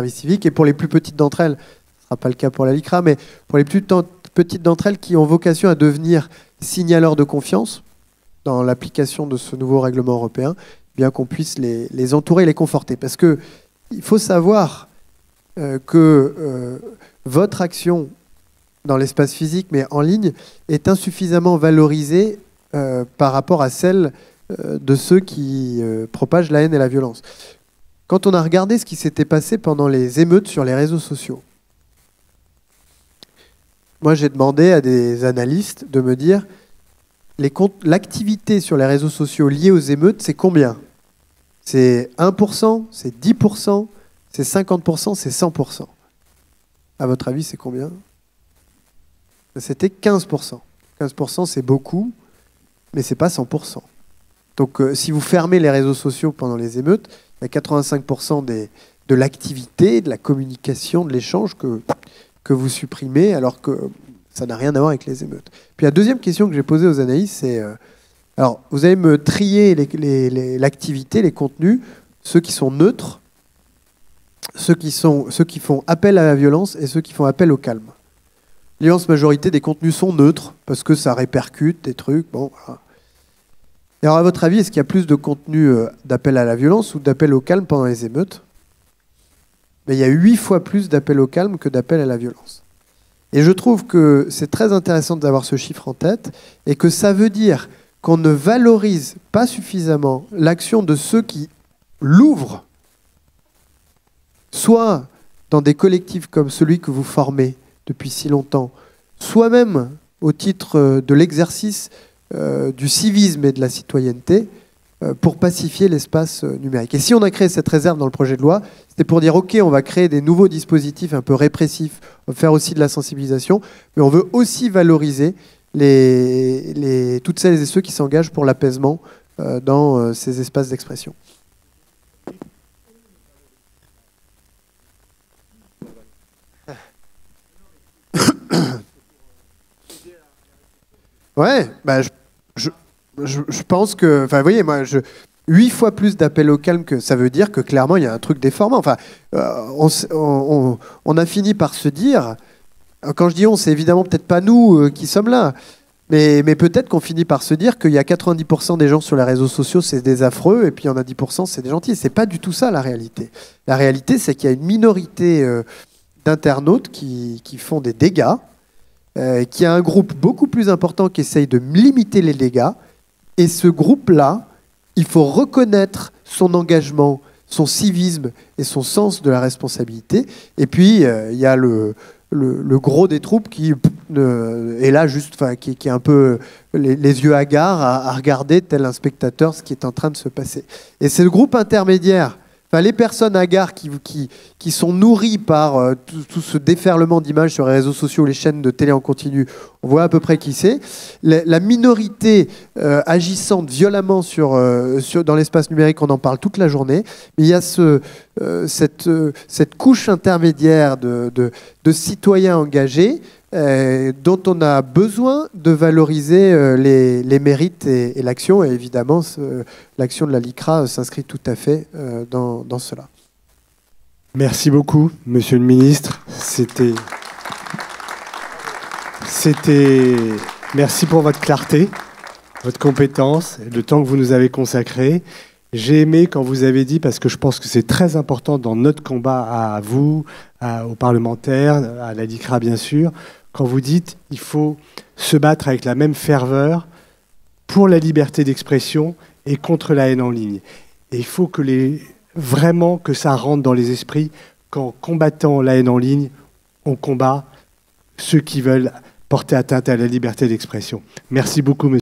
civiques. Et pour les plus petites d'entre elles, ce ne sera pas le cas pour la LICRA, mais pour les plus petites d'entre elles qui ont vocation à devenir signaleurs de confiance dans l'application de ce nouveau règlement européen, bien qu'on puisse les entourer et les conforter. Parce qu'il faut savoir que votre action dans l'espace physique, mais en ligne, est insuffisamment valorisée par rapport à celle de ceux qui propagent la haine et la violence. Quand on a regardé ce qui s'était passé pendant les émeutes sur les réseaux sociaux, moi j'ai demandé à des analystes de me dire l'activité sur les réseaux sociaux liée aux émeutes, c'est combien ? C'est 1%, c'est 10%, c'est 50%, c'est 100%. À votre avis, c'est combien ? C'était 15%. 15%, c'est beaucoup, mais c'est pas 100%. Donc, si vous fermez les réseaux sociaux pendant les émeutes, il y a 85% de l'activité, de la communication, de l'échange que vous supprimez, alors que ça n'a rien à voir avec les émeutes. Puis la deuxième question que j'ai posée aux analystes, c'est alors, vous allez me trier l'activité, les contenus, ceux qui sont neutres, ceux qui font appel à la violence et ceux qui font appel au calme. L'immense majorité des contenus sont neutres parce que ça répercute des trucs. Bon, voilà. Et alors, à votre avis, est-ce qu'il y a plus de contenu d'appel à la violence ou d'appel au calme pendant les émeutes ? Mais il y a 8 fois plus d'appel au calme que d'appel à la violence. Et je trouve que c'est très intéressant d'avoir ce chiffre en tête et que ça veut dire qu'on ne valorise pas suffisamment l'action de ceux qui l'ouvrent, soit dans des collectifs comme celui que vous formez depuis si longtemps, soit même au titre de l'exercice du civisme et de la citoyenneté pour pacifier l'espace numérique. Et si on a créé cette réserve dans le projet de loi, c'était pour dire ok, on va créer des nouveaux dispositifs un peu répressifs, on va faire aussi de la sensibilisation, mais on veut aussi valoriser toutes celles et ceux qui s'engagent pour l'apaisement dans ces espaces d'expression. Ouais, bah je pense que, enfin, vous voyez, moi, 8 fois plus d'appels au calme, que ça veut dire que clairement il y a un truc déformant. Enfin, on a fini par se dire, quand je dis on, c'est évidemment peut-être pas nous qui sommes là, mais peut-être qu'on finit par se dire qu'il y a 90% des gens sur les réseaux sociaux, c'est des affreux, et puis il y en a 10%, c'est des gentils. C'est pas du tout ça la réalité. La réalité, c'est qu'il y a une minorité d'internautes qui font des dégâts, qu'il y a un groupe beaucoup plus important qui essaye de limiter les dégâts. Et ce groupe-là, il faut reconnaître son engagement, son civisme et son sens de la responsabilité. Et puis, il y a le gros des troupes qui est là juste, qui est un peu les yeux hagards à regarder tel un spectateur ce qui est en train de se passer. Et c'est le groupe intermédiaire, les personnes hagards qui sont nourries par tout ce déferlement d'images sur les réseaux sociaux, les chaînes de télé en continu, On voit à peu près qui c'est. La minorité agissante violemment dans l'espace numérique, on en parle toute la journée. Mais il y a cette couche intermédiaire de citoyens engagés dont on a besoin de valoriser les mérites et l'action. Et évidemment, l'action de la LICRA s'inscrit tout à fait dans cela. Merci beaucoup, Monsieur le Ministre. Merci pour votre clarté, votre compétence, le temps que vous nous avez consacré. J'ai aimé quand vous avez dit, parce que je pense que c'est très important dans notre combat à vous, aux parlementaires, à la LICRA bien sûr, quand vous dites il faut se battre avec la même ferveur pour la liberté d'expression et contre la haine en ligne. Et il faut vraiment que ça rentre dans les esprits qu'en combattant la haine en ligne, on combat ceux qui veulent porter atteinte à la liberté d'expression. Merci beaucoup, monsieur.